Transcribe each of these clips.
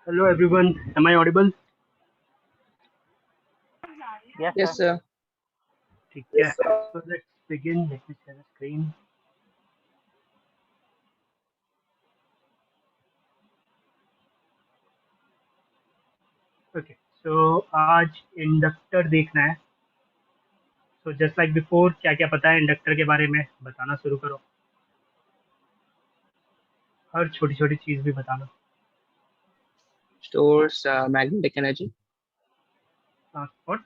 Hello everyone, am I audible? Yes, Yes, sir. sir. ठीक है, so let's begin. Let me share the screen. Okay, so आज inductor देखना है. So just like before, क्या क्या पता है इंडक्टर के बारे में बताना शुरू करो. हर छोटी छोटी चीज भी बताना. Stores magnetic energy. What?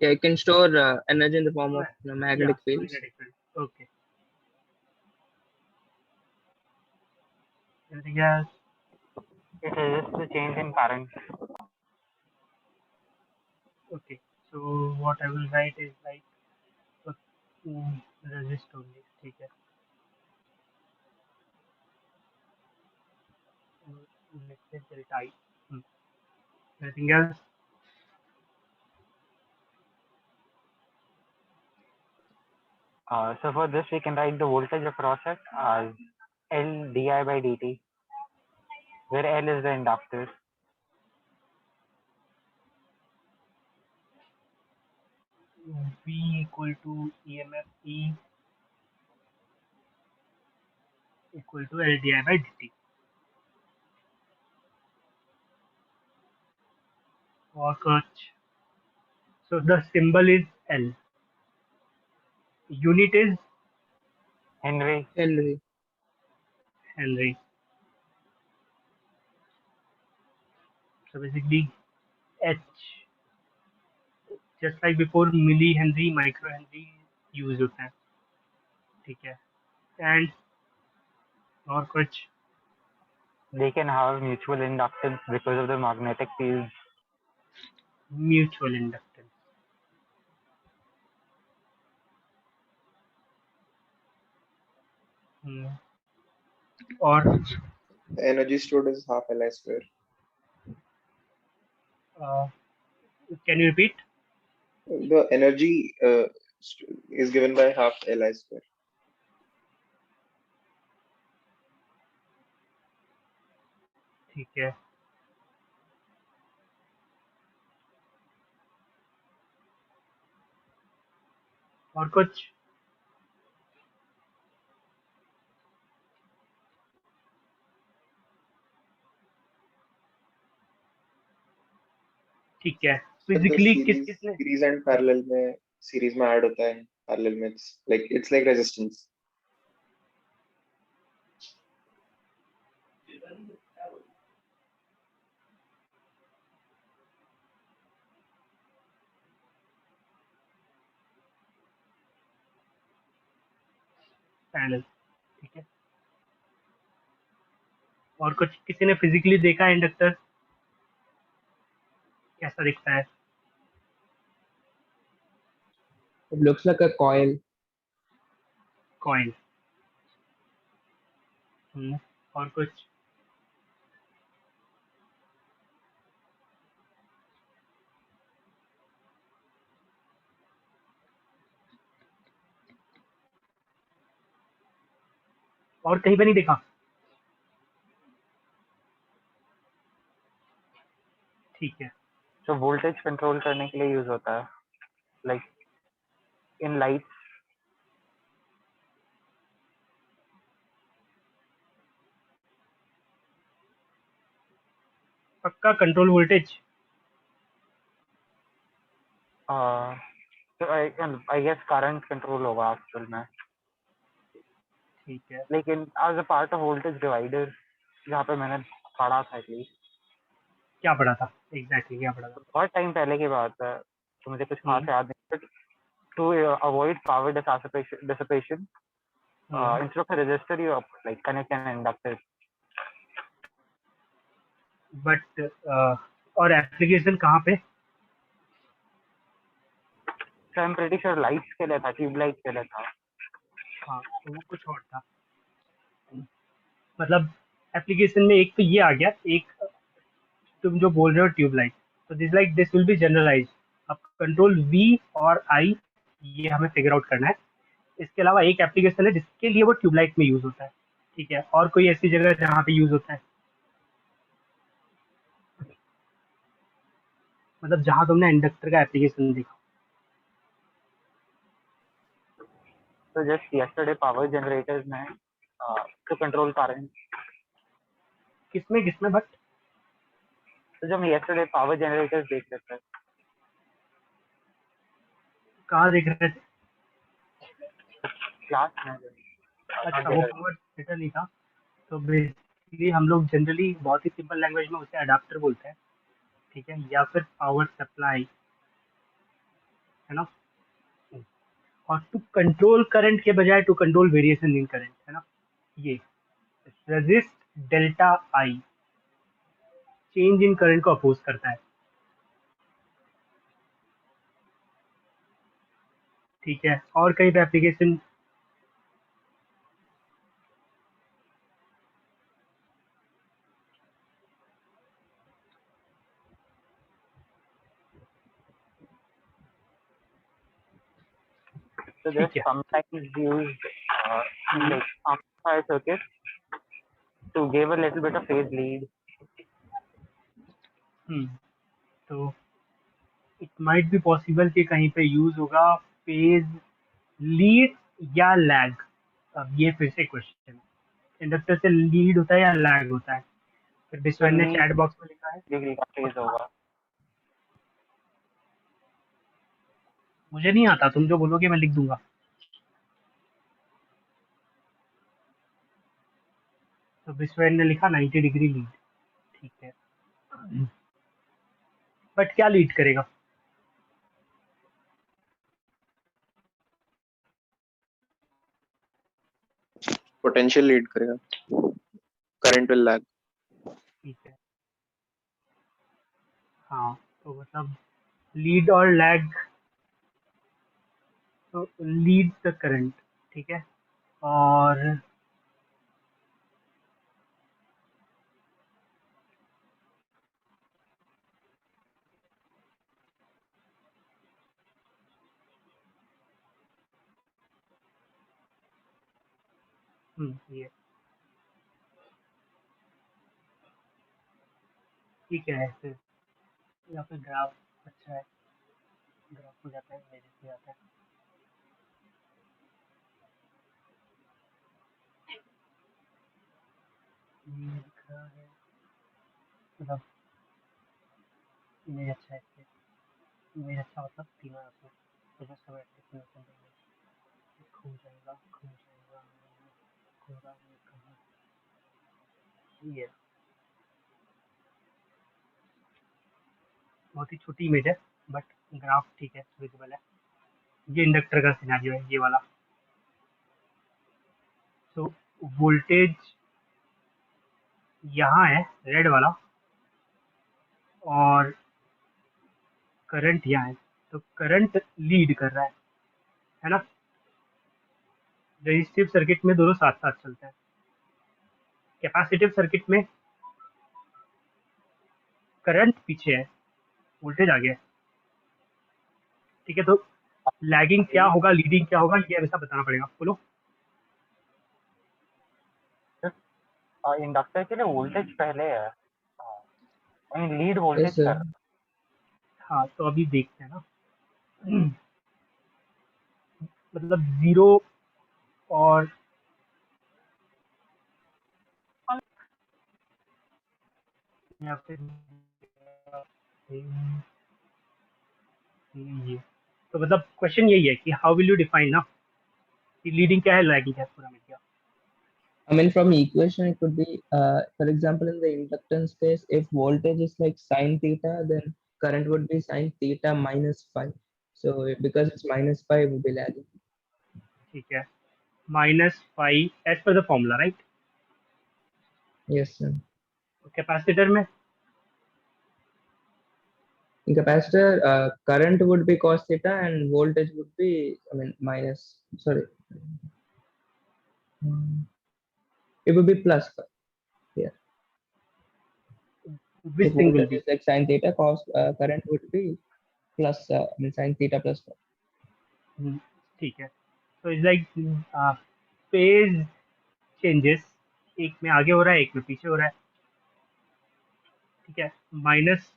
Yeah, it can store energy in the form of Yeah, magnetic fields. magnetic field. Okay. Anything else? It resists the change in current. Okay. So what I will write is like resist only. ठीक है. Let's say delta I. Anything else? So for this, we can write the voltage across it as L di by dt, where L is the inductor. V equal to EMF E equal to L di by dt. Or coach. So the symbol is L. Unit is Henry. Henry. Henry. So basically H. Just like before, milli Henry, micro Henry use होता है. ठीक है. And और कुछ. They can have mutual inductance because of the magnetic fields. Mutual inductance. और The energy stored is half Li square. can you repeat? The energy is given by half Li square. ठीक है. और कुछ. ठीक है. But the physically किस किसने series and parallel में series में add होता है, parallel में it's like resistance. पैनल. ठीक है. और कुछ किसी ने फिजिकली देखा है इंडक्टर कैसा दिखता है? It looks like a coil. Coin. और कुछ. और कहीं पे नहीं देखा? ठीक है. So voltage control करने के लिए use होता है. Like in lights. पक्का control voltage. So I guess current control होगा actual में. ठीक है. लेकिन as a part of voltage divider, जहाँ पे मैंने पढ़ा था एटलीस्ट. क्या पढ़ा था एग्जैक्टली क्या पढ़ा था? बहुत टाइम पहले की बात है, तो मुझे कुछ खास याद नहीं. But to avoid power dissipation, instead of a resistor you like connect an inductor. But और एप्लीकेशन कहाँ पे? So I'm pretty sure lights के लिए था, ट्यूब लाइट के लिए था. हाँ, तो वो कुछ और था. मतलब एप्लीकेशन में एक तो ये आ गया, एक तुम जो बोल रहे हो ट्यूबलाइट, तो दिस विल बी जनरलाइज. अब कंट्रोल वी और आई ये हमें फिगर आउट करना है. इसके अलावा एक एप्लीकेशन है जिसके लिए वो ट्यूबलाइट में यूज होता है. ठीक है. और कोई ऐसी जगह जहाँ पे यूज होता है? मतलब जहाँ तुमने इंडक्टर का एप्लीकेशन देखा। So just yesterday power generators में to control current. किसमें किसमें बट तो जब हम yesterday power generators देख रहे थे, कहाँ देख रहे थे? क्लास में अच्छा, वो पावर जनरेटर नहीं था। तो बेसिकली हम लोग जनरली बहुत ही सिंपल लैंग्वेज में उसे अडाप्टर बोलते हैं, ठीक है, या फिर पावर सप्लाई, है ना। और टू कंट्रोल करंट के बजाय to control variation in current, है ना। ये resist delta I change in current को अपोज करता है, ठीक है। और कई पे एप्लीकेशन So ठीक just है। sometimes used in like amplifier circuits to give a little bit of phase lead. तो इट माइट बी पॉसिबल कि कहीं पे यूज होगा फेज लीड या लैग। अब ये फिर से क्वेश्चन, इंडक्टर से लीड होता है या लैग होता है? फिर So बिस्वन ने lead चैट बॉक्स में लिखा है। degree का phase होगा. मुझे नहीं आता, तुम जो बोलोगे मैं लिख दूंगा। तो बिस्वन ने लिखा 90 डिग्री लीड, ठीक है। बट क्या लीड करेगा? पोटेंशियल लीड करेगा, करंट विल लैग। ठीक है, हाँ। तो मतलब लीड और लैग, तो लीड द करंट, ठीक है। और ये ठीक है ऐसे, या फिर ग्राफ अच्छा है, ग्राफ हो जाता है, मेरे से आता है। ये दिख रहा है, मतलब इमेज अच्छा है इससे, इमेज अच्छा मतलब तीनों आपको तो बस सब एप्लीकेशन खो जाएगा, खो जाएगा, खो रहा है कहाँ? ये बहुत ही छोटी इमेज है, बट ग्राफ ठीक है, विजिबल है। ये इंडक्टर का सिनेरियो है, ये वाला। तो वोल्टेज यहाँ है रेड वाला, और करंट यहाँ है। तो करंट लीड कर रहा है ना। रेजिस्टिव सर्किट में दोनों साथ साथ चलते हैं। कैपेसिटिव सर्किट में करंट पीछे है, वोल्टेज आगे है, ठीक है। तो लैगिंग क्या होगा, लीडिंग क्या होगा, ये हमेशा बताना पड़ेगा। बोलो। इंडक्टर के लिए वोल्टेज पहले है, लीड वोल्टेज Yes, sir. कर. हाँ, तो अभी देखते हैं ना। मतलब जीरो और या फिर ये, तो मतलब क्वेश्चन यही है कि हाउ विल यू डिफाइन ना कि लीडिंग क्या है, लैगिंग क्या है, पूरा मिल गया। I mean, from equation, it could be, for example, in the inductance case, if voltage is like sine theta, then current would be sine theta minus phi. So because it's minus phi, it will be lagging. ठीक है, minus five as per the formula, right. Yes, sir. Capacitor में In capacitor, current would be cos theta and voltage would be, I mean, minus, sorry. It would be plus phi. Yeah. Which If thing will voltage be, is like sine theta, current would be plus, I mean, sine theta plus phi. ठीक है। तो it's like phase changes, एक में आगे हो रहा है, एक में पीछे हो रहा है, ठीक है, माइनस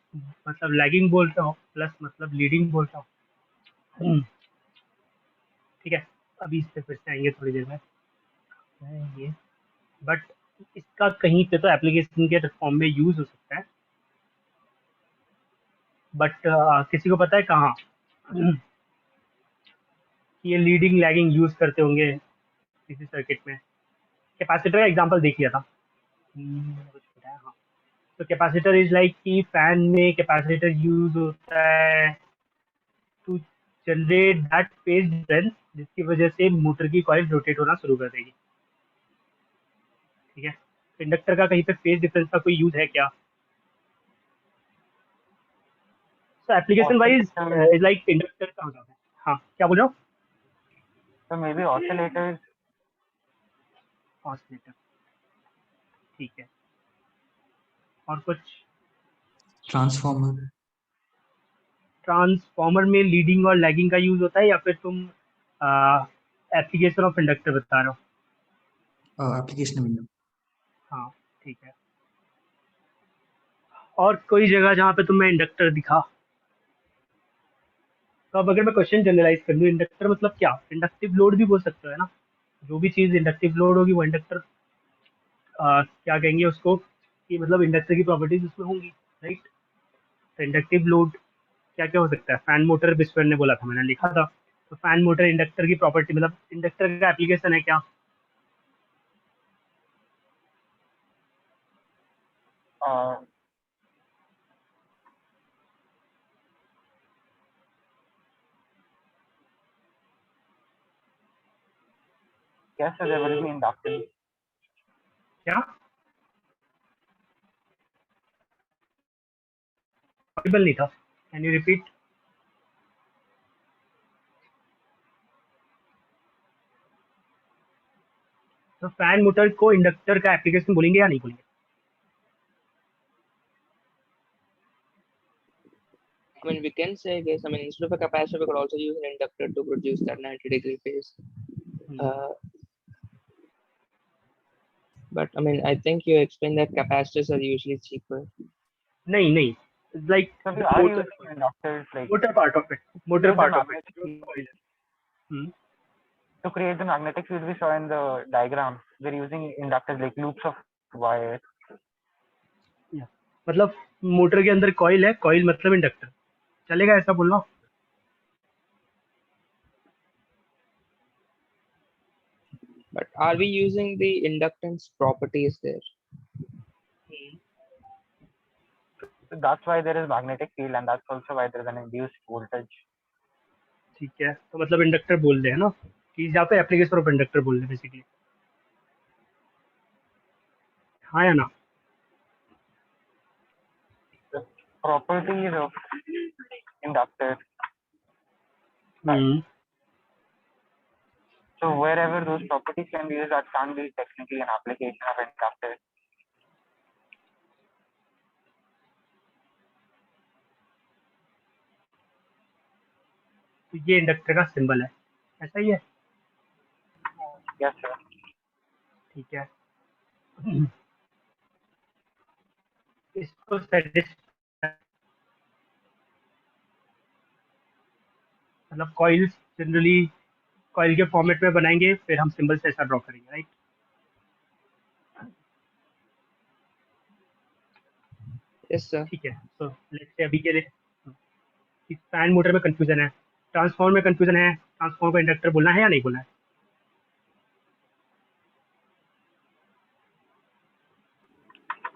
मतलब लैगिंग बोल रहा हूँ, प्लस मतलब लीडिंग बोल रहा हूँ। ठीक है, अभी इस पे फिर से आएंगे थोड़ी देर में ये, बट इसका कहीं पे तो एप्लीकेशन के फॉर्म में यूज हो सकता है, बट किसी को पता है कहाँ कि ये लीडिंग लैगिंग यूज करते होंगे किसी सर्किट में? कैपेसिटर का एग्जांपल देख लिया था। कुछ पता है, हाँ। तो कैपेसिटर इज लाइक कि फैन में कैपेसिटर यूज होता है to generate that phase difference, जिसकी वजह से मोटर की कॉइल रोटेट होना शुरू कर देगी। ठीक है, इंडक्टर का कहीं पे फेज डिफरेंस का कोई यूज है क्या? सो application wise is like inductor कहाँ जाता है? हाँ, क्या बोल रहा हूँ? So maybe oscillators. ऑसिलेटर, ठीक है। और कुछ? ट्रांसफॉर्मर। ट्रांसफॉर्मर में लीडिंग और लैगिंग का यूज होता है, या फिर तुम एप्लीकेशन ऑफ इंडक्टर बता रहे हो? Application window. हाँ, ठीक है। और कोई जगह जहाँ पे तुम्हें इंडक्टर दिखा? तो अब अगर मैं क्वेश्चन जनरलाइज कर लूँ, इंडक्टर मतलब क्या? इंडक्टिव लोड भी बोल सकते हो, है ना? जो भी चीज़ इंडक्टिव लोड होगी वो इंडक्टर, क्या कहेंगे उसको, कि मतलब इंडक्टर की प्रॉपर्टीज उसमें होंगी, राइट? तो इंडक्टिव लोड क्या क्या हो सकता है? फैन मोटर विस्पर ने बोला था, मैंने लिखा था। तो फैन मोटर इंडक्टर की प्रॉपर्टी, मतलब इंडक्टर का एप्लीकेशन है क्या? Uh, yes, so there will be inductance. क्या पॉसिबल नहीं था? Can you repeat? तो फैन मोटर को इंडक्टर का एप्लीकेशन बोलेंगे या नहीं बोलेंगे? I mean, we can say this. I mean, instead of a capacitor, we could also use an inductor to produce that 90-degree phase. But I mean, I think you explained that capacitors are usually cheaper. नहीं नहीं, like So we are using inductors like motor part of it, motor use the part of magnetic it. to create the magnetic field we saw in the diagram. We're using inductors like loops of wire. मतलब motor के अंदर coil है, coil मतलब inductor, चलेगा ऐसा बोलना? But are we using the inductance properties there? So that's why there is magnetic field, and that's also why there is an induced voltage. ठीक है, तो मतलब इंडक्टर बोल रहे हैं ना, कि यहाँ पे एप्लीकेशन ऑफ इंडक्टर बोल रहे हैं बेसिकली, हाँ या ना? The properties of inductor. So wherever those properties can be used, that can be technically an application of inductor. तो ये इंडक्टर का सिंबल है, ऐसा ही है? Yes, sir. ठीक है। इसको satisfy, मतलब कॉइल्स जनरली कॉइल के फॉर्मेट में बनाएंगे, फिर हम सिंबल से ऐसा ड्रॉ करेंगे, राइट? Yes, sir. ठीक है, तो लेट्स से अभी के लिए फैन मोटर में कंफ्यूजन है, ट्रांसफॉर्मर में कंफ्यूजन है, ट्रांसफॉर्मर को इंडक्टर बोलना है या नहीं बोलना है?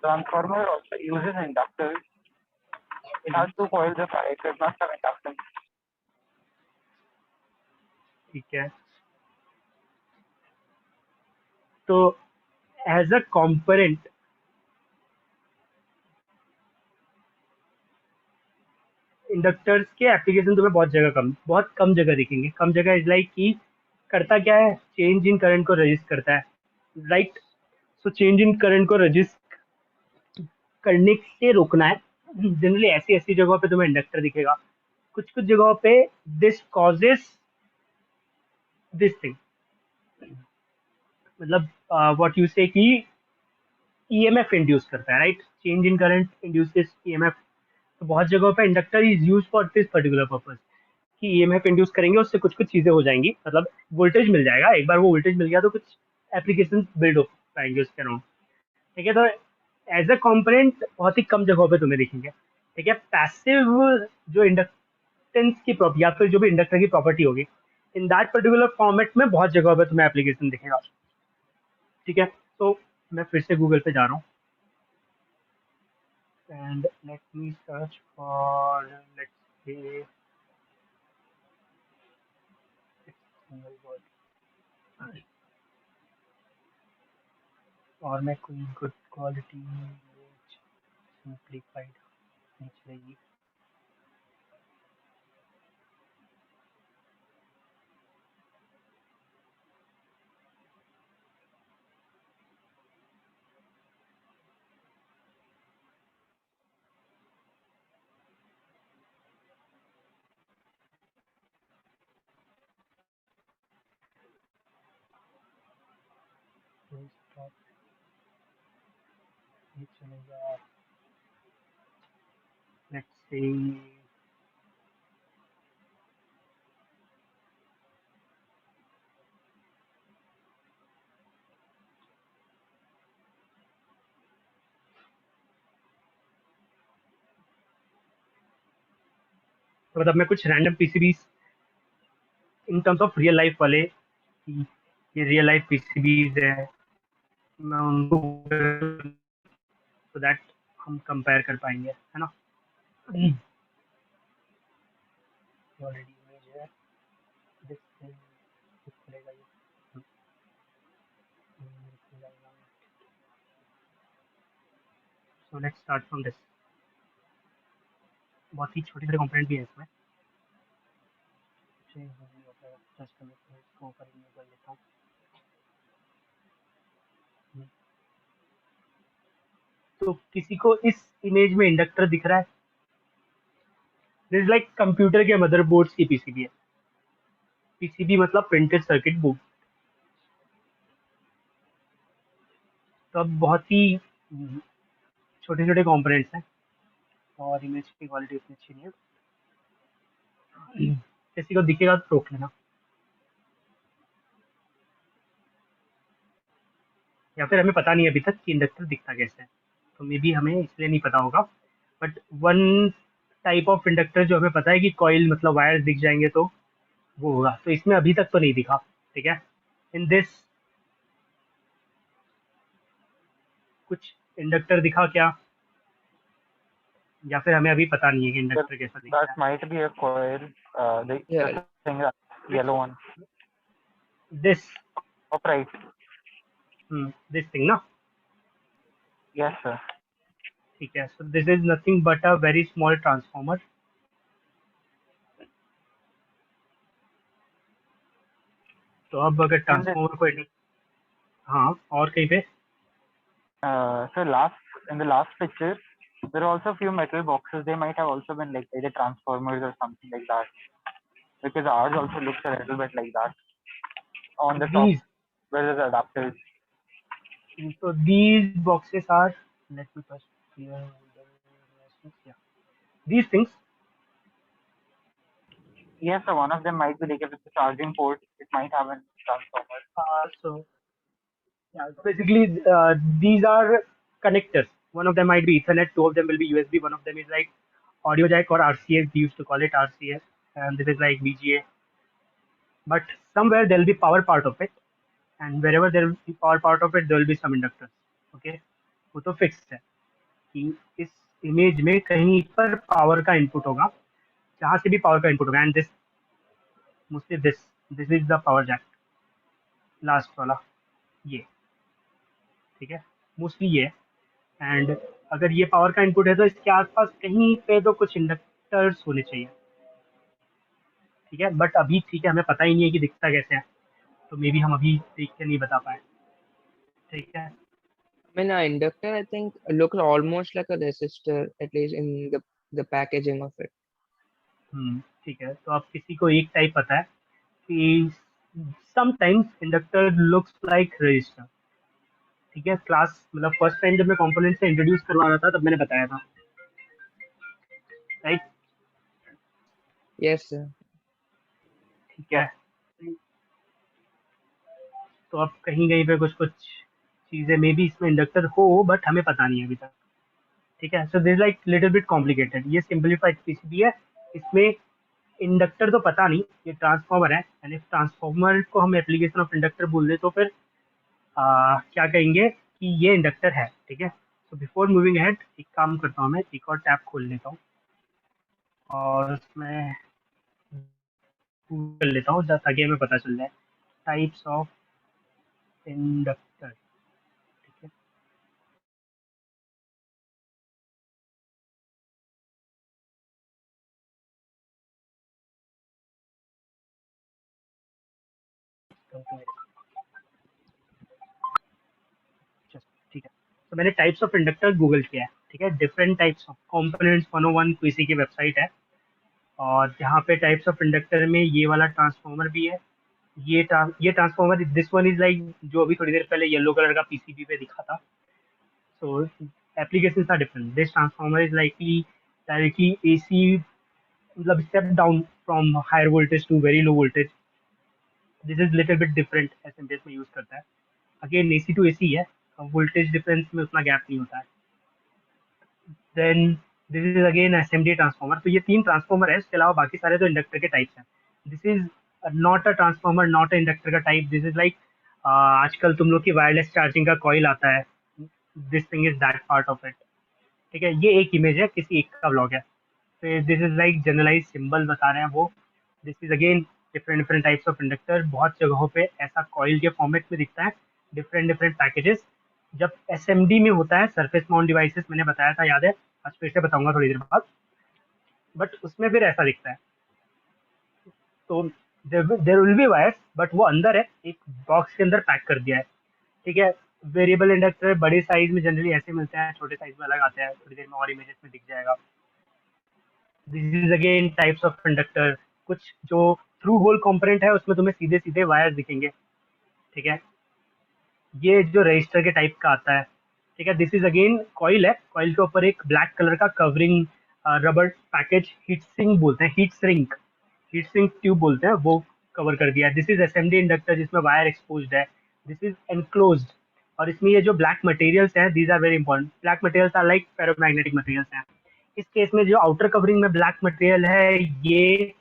Transformer also uses inductors. It has two coils of iron, so it must have inductance. ठीक है, तो एज अ कॉम्पोनेंट इंडक्टर्स के एप्लीकेशन तुम्हें बहुत कम जगह दिखेंगे। कम जगह इज लाइक कि करता क्या है, चेंज इन करंट को रजिस्ट करता है, right? So change in current को रजिस्ट करने से रोकना है। जनरली ऐसी ऐसी जगहों पे तुम्हें इंडक्टर दिखेगा, कुछ कुछ जगहों पे दिस कॉजेस दिस थिंग, मतलब व्हाट यू से कि ईएमएफ इंड्यूस करता है, right? Change in current induces EMF. तो बहुत जगहों पे inductor is use for this particular purpose कि ईएमएफ इंड्यूस करेंगे, उससे कुछ कुछ चीजें हो जाएंगी, मतलब वोल्टेज मिल जाएगा। एक बार वो वोल्टेज मिल गया तो कुछ एप्लीकेशन बिल्ड हो पाएंगे उसके अराउंड। ठीक है, तो एज अ कंपोनेंट बहुत ही कम जगहों पे तुम्हें दिखेंगे। ठीक है, पैसिव जो इंडक्टेंस की प्रॉपर्टी या फिर जो भी इंडक्टर की प्रॉपर्टी होगी, इन दैट पर्टिकुलर फॉर्मेट में बहुत जगहों पे तुम्हें एप्लीकेशन दिखेगा। ठीक है, तो मैं फिर से गूगल पे जा रहा हूँ and let me search for let's say और मैं कोई गुड क्वालिटी सिंप्लीफाइड नहीं चलेगी। ये चलेगा, लेट्स से तो मतलब मैं कुछ random PCBs in terms of real life वाले कि ये रियल लाइफ पीसीबीज है, मैं उनको सो दैट हम कंपेयर कर पाएंगे, है ना? ऑलरेडी इमेज है, दिस दिखेगा ये। So let's start from this. बहुत ही छोटे छोटे कंपोनेंट भी है इसमें। जस्ट मैं इसको ऊपर ही कर लेता हूँ। तो किसी को इस इमेज में इंडक्टर दिख रहा है? दिस इज लाइक कंप्यूटर के मदरबोर्ड्स की पीसीबी है। पीसीबी मतलब प्रिंटेड सर्किट बोर्ड। तो अब बहुत ही छोटे छोटे कंपोनेंट्स हैं और इमेज की क्वालिटी इतनी अच्छी नहीं है। किसी को दिखेगा तो रोक लेना, या फिर हमें पता नहीं अभी तक कि इंडक्टर दिखता कैसे है, तो मे बी हमें इसलिए नहीं पता होगा। But one type of inductor जो हमें पता है कि कॉइल मतलब वायर दिख जाएंगे तो वो होगा, तो इसमें अभी तक तो नहीं दिखा। ठीक है, इन दिस कुछ इंडक्टर दिखा क्या, या फिर हमें अभी पता नहीं है कि इंडक्टर कैसा दिखता That might be a coil. The Yeah. thing, yellow one. है? This Upright. दिस थिंग ना? Yes, sir. ठीक है, so this is nothing but a very small transformer. तो अब अगर In the ट्रांसफॉर्मर को हाँ, और कहीं पे so in the last picture, there are also a few metal boxes. They might have also been like either transformers or something like that. Because ours also looks a little bit like that on the top these where there's adapters. so these boxes are, let me first clear the yeah, these things. Yes, so one of them might be like if it's a charging port, it might have a transformer. So yeah, basically these are connectors. One of them might be Ethernet, two of them will be USB, one of them is like audio jack or RCS. We used to call it RCS, and this is like VGA. But somewhere there will be power part of it, and wherever there will be power part of it, there will be some inductors. Okay, वो तो fix है कि इस image में कहीं पर power का input होगा, जहाँ से भी पावर का इनपुट होगा, and this mostly this is the power jack, last वाला ये। ठीक है, मोस्टली ये। एंड अगर ये पावर का इनपुट है तो इसके आसपास कहीं पे तो कुछ इंडक्टर्स होने चाहिए। ठीक है, बट अभी ठीक है हमें पता ही नहीं है कि दिखता कैसे है, तो मे बी हम अभी देख के नहीं बता पाए। ठीक है, I mean, an inductor, I think, looks almost like a resistor, at least in the packaging of it. ठीक है, तो अब किसी को एक टाइप पता है कि sometimes inductor looks like register. ठीक है, क्लास मतलब फर्स्ट टाइम जब मैं कंपोनेंट से इंट्रोड्यूस करवा रहा था तब मैंने बताया था, राइट? Yes, sir. ठीक है, तो अब कहीं कहीं पे कुछ कुछ चीज़ें मे बी इसमें इंडक्टर हो बट हमें पता नहीं है अभी तक। ठीक है, so this like little bit complicated. ये सिंपलीफाइड पीसीबी है, इसमें इंडक्टर तो पता नहीं, ये ट्रांसफॉर्मर है, यानी ट्रांसफॉर्मर को हम एप्लीकेशन ऑफ इंडक्टर बोल दे तो फिर क्या कहेंगे कि ये इंडक्टर है। ठीक है, तो बिफोर मूविंग अहेड एक काम करता हूँ, मैं एक और टैब खोल लेता हूँ और उसमें कर लेता हूँ ताकि हमें पता चल जाए टाइप्स ऑफ इंडक्टर। ठीक है, तो ठीक है, तो मैंने टाइप्स ऑफ इंडक्टर गूगल किया है। ठीक है, डिफरेंट टाइप्स ऑफ कंपोनेंट्स 101 किसी की वेबसाइट है, और यहाँ पे टाइप्स ऑफ इंडक्टर में ये वाला ट्रांसफॉर्मर भी है। ये transformer, this one is like जो अभी थोड़ी देर पहले येलो कलर का पीसीबी पे दिखा था। So applications are different. This transformer is likely directly AC, मतलब step down from higher voltage to very low voltage. This is little bit different, SMPS में यूज करता है। अगेन एसी टू एसी है, voltage difference में उतना gap नहीं होता है। Then this is again SMD transformer. तो ये 3 ट्रांसफॉर्मर है, इसके अलावा बाकी सारे तो इंडक्टर के टाइप्स हैं। This is not a transformer, not a inductor का टाइप। दिस इज लाइक आजकल तुम लोग की वायरलेस चार्जिंग का कॉइल आता है, this thing is that part of it. ठीक है, ये एक इमेज है, किसी एक का ब्लॉग है। फिर this is like generalise symbol बता रहे हैं वो। This is again different different types of inductor. बहुत जगहों पे ऐसा कॉइल के फॉर्मेट में दिखता है, डिफरेंट डिफरेंट पैकेजेस। जब एसएमडी में होता है, सरफेस माउंट डिवाइसेस, मैंने बताया था, याद है? आज फिर से बताऊंगा थोड़ी देर बाद। बट उसमें फिर ऐसा दिखता है, तो there will be wires, but वो अंदर है, एक बॉक्स के अंदर पैक कर दिया है। ठीक है, वेरिएबल इंडक्टर बड़े साइज में जनरली ऐसे मिलते हैं, छोटे साइज में अलग आते हैं, थोड़ी देर में और इमेजेस में दिख जाएगा। This is again types of inductor. कुछ जो थ्रू होल कंपोनेंट है उसमें तुम्हें सीधे सीधे वायर दिखेंगे। ठीक है, ये जो रजिस्टर के टाइप का आता है। ठीक है, दिस इज अगेन कॉइल है, कॉइल के ऊपर एक ब्लैक कलर का covering rubber package, heat sink बोलते हैं, हीट सिंक ट्यूब बोलते हैं, वो कवर कर दिया है। दिस इज एसएमडी इंडक्टर जिसमें वायर एक्सपोज्ड है। दिस इज एनक्लोज्ड, और इसमें ये जो ब्लैक मटेरियल्स हैं, these are very important. Black materials are like ferromagnetic materials हैं। इस केस में जो आउटर कवरिंग में ब्लैक मटेरियल है, ये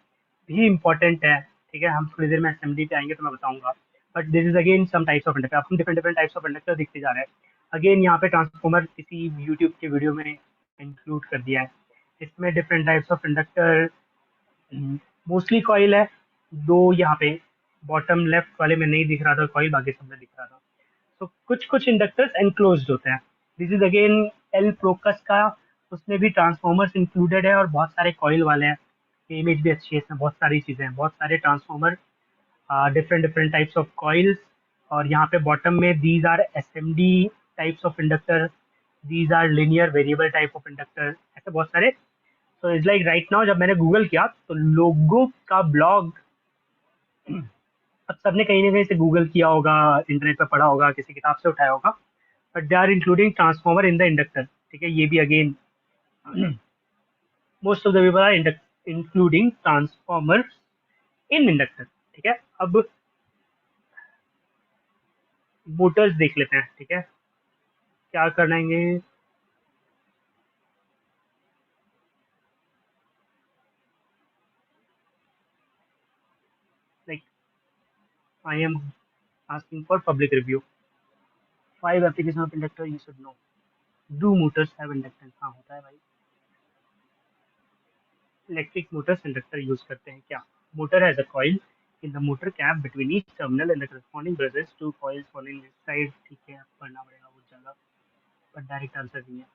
भी इम्पोर्टेंट है। ठीक है, हम थोड़ी देर में असेंबली पे आएंगे तो मैं बताऊंगा। But this is again some types of inductor. अपन different different types of inductor दिखते जा रहे हैं। अगेन यहाँ पे ट्रांसफॉर्मर किसी यूट्यूब के वीडियो में इंक्लूड कर दिया है। इसमें different types of inductor, mostly coil है। दो यहाँ पे बॉटम लेफ्ट वाले में नहीं दिख रहा था कॉइल, बाकी सब में दिख रहा था। तो कुछ कुछ इंडक्टर्स एनक्लोज्ड होते हैं। दिस इज अगेन एल प्रोकस का, उसमें भी ट्रांसफॉर्मर्स इंक्लूडेड है और बहुत सारे कॉइल वाले हैं। ये इमेज भी अच्छी है, इसमें बहुत सारी चीज़ें हैं, बहुत सारे transformer, different different types of coils. और यहाँ पे बॉटम में these are SMD types of inductor, these are linear variable type of inductor, ऐसे बहुत सारे। तो इज लाइक राइट नाउ जब मैंने गूगल किया तो लोगों का ब्लॉग, अब सबने कहीं ना कहीं से गूगल किया होगा, इंटरनेट पे पढ़ा होगा, किसी किताब से उठाया होगा, but they are including transformer in the inductor. ठीक है, ये भी again most of the people are including transformer in inductor. ठीक है, अब मोटर्स देख लेते हैं। ठीक है, क्या करेंगे, like I am asking for public review. 5 application of inductor you should know. Do Motors have inductance? हाँ, होता है भाई। इलेक्ट्रिक मोटर्स इंडक्टर यूज करते हैं क्या? Motor has a coil in the motor cap between each terminal and the corresponding brushes, two coils falling this side। ठीक है, पढ़ना पड़ेगा बहुत ज़्यादा, पर डायरेक्ट आंसर नहीं है।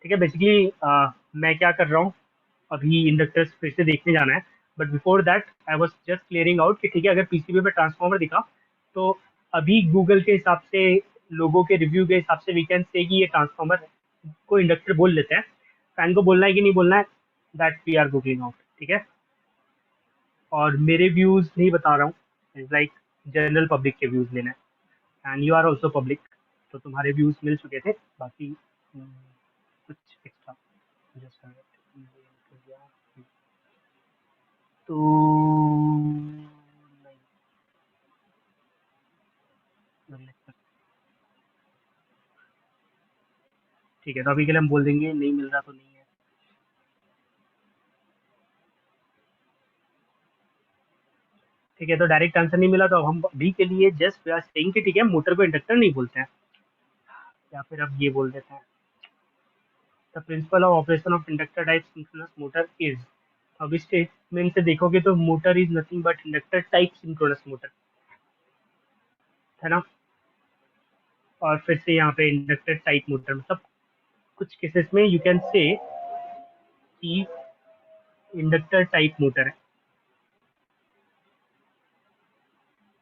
ठीक है, बेसिकली मैं क्या कर रहा हूँ, अभी इंडक्टर्स फिर से देखने जाना है, but before that I was just clearing out कि ठीक है, अगर पीसीबी पे ट्रांसफॉर्मर दिखा तो अभी गूगल के हिसाब से, लोगों के रिव्यू के हिसाब से वी कैन से कि ये ट्रांसफॉर्मर को इंडक्टर बोल लेते हैं। फैन को बोलना है कि नहीं बोलना है, that we are googling out. ठीक है, और मेरे व्यूज नहीं बता रहा हूँ, इज लाइक जनरल पब्लिक के व्यूज लेना है, and you are also public. तो तुम्हारे व्यूज मिल चुके थे, बाकी कुछ एक्स्ट्रा तो नहीं, ठीक है, तो अभी के लिए हम बोल देंगे नहीं मिल रहा तो नहीं है। ठीक है, तो डायरेक्ट आंसर नहीं मिला, तो अब हम अभी के लिए जस्ट सेइंग कि ठीक है, मोटर को इंडक्टर नहीं बोलते हैं, या फिर अब ये बोल देते हैं the principle of operation of inductor type synchronous motor is. अब इस स्टेटमेंट से देखोगे तो motor is nothing but inductor type synchronous motor, है ना। और फिर से यहाँ पे इंडक्टर टाइप मोटर, मतलब कुछ केसेस में यू कैन से कि इंडक्टर टाइप मोटर है।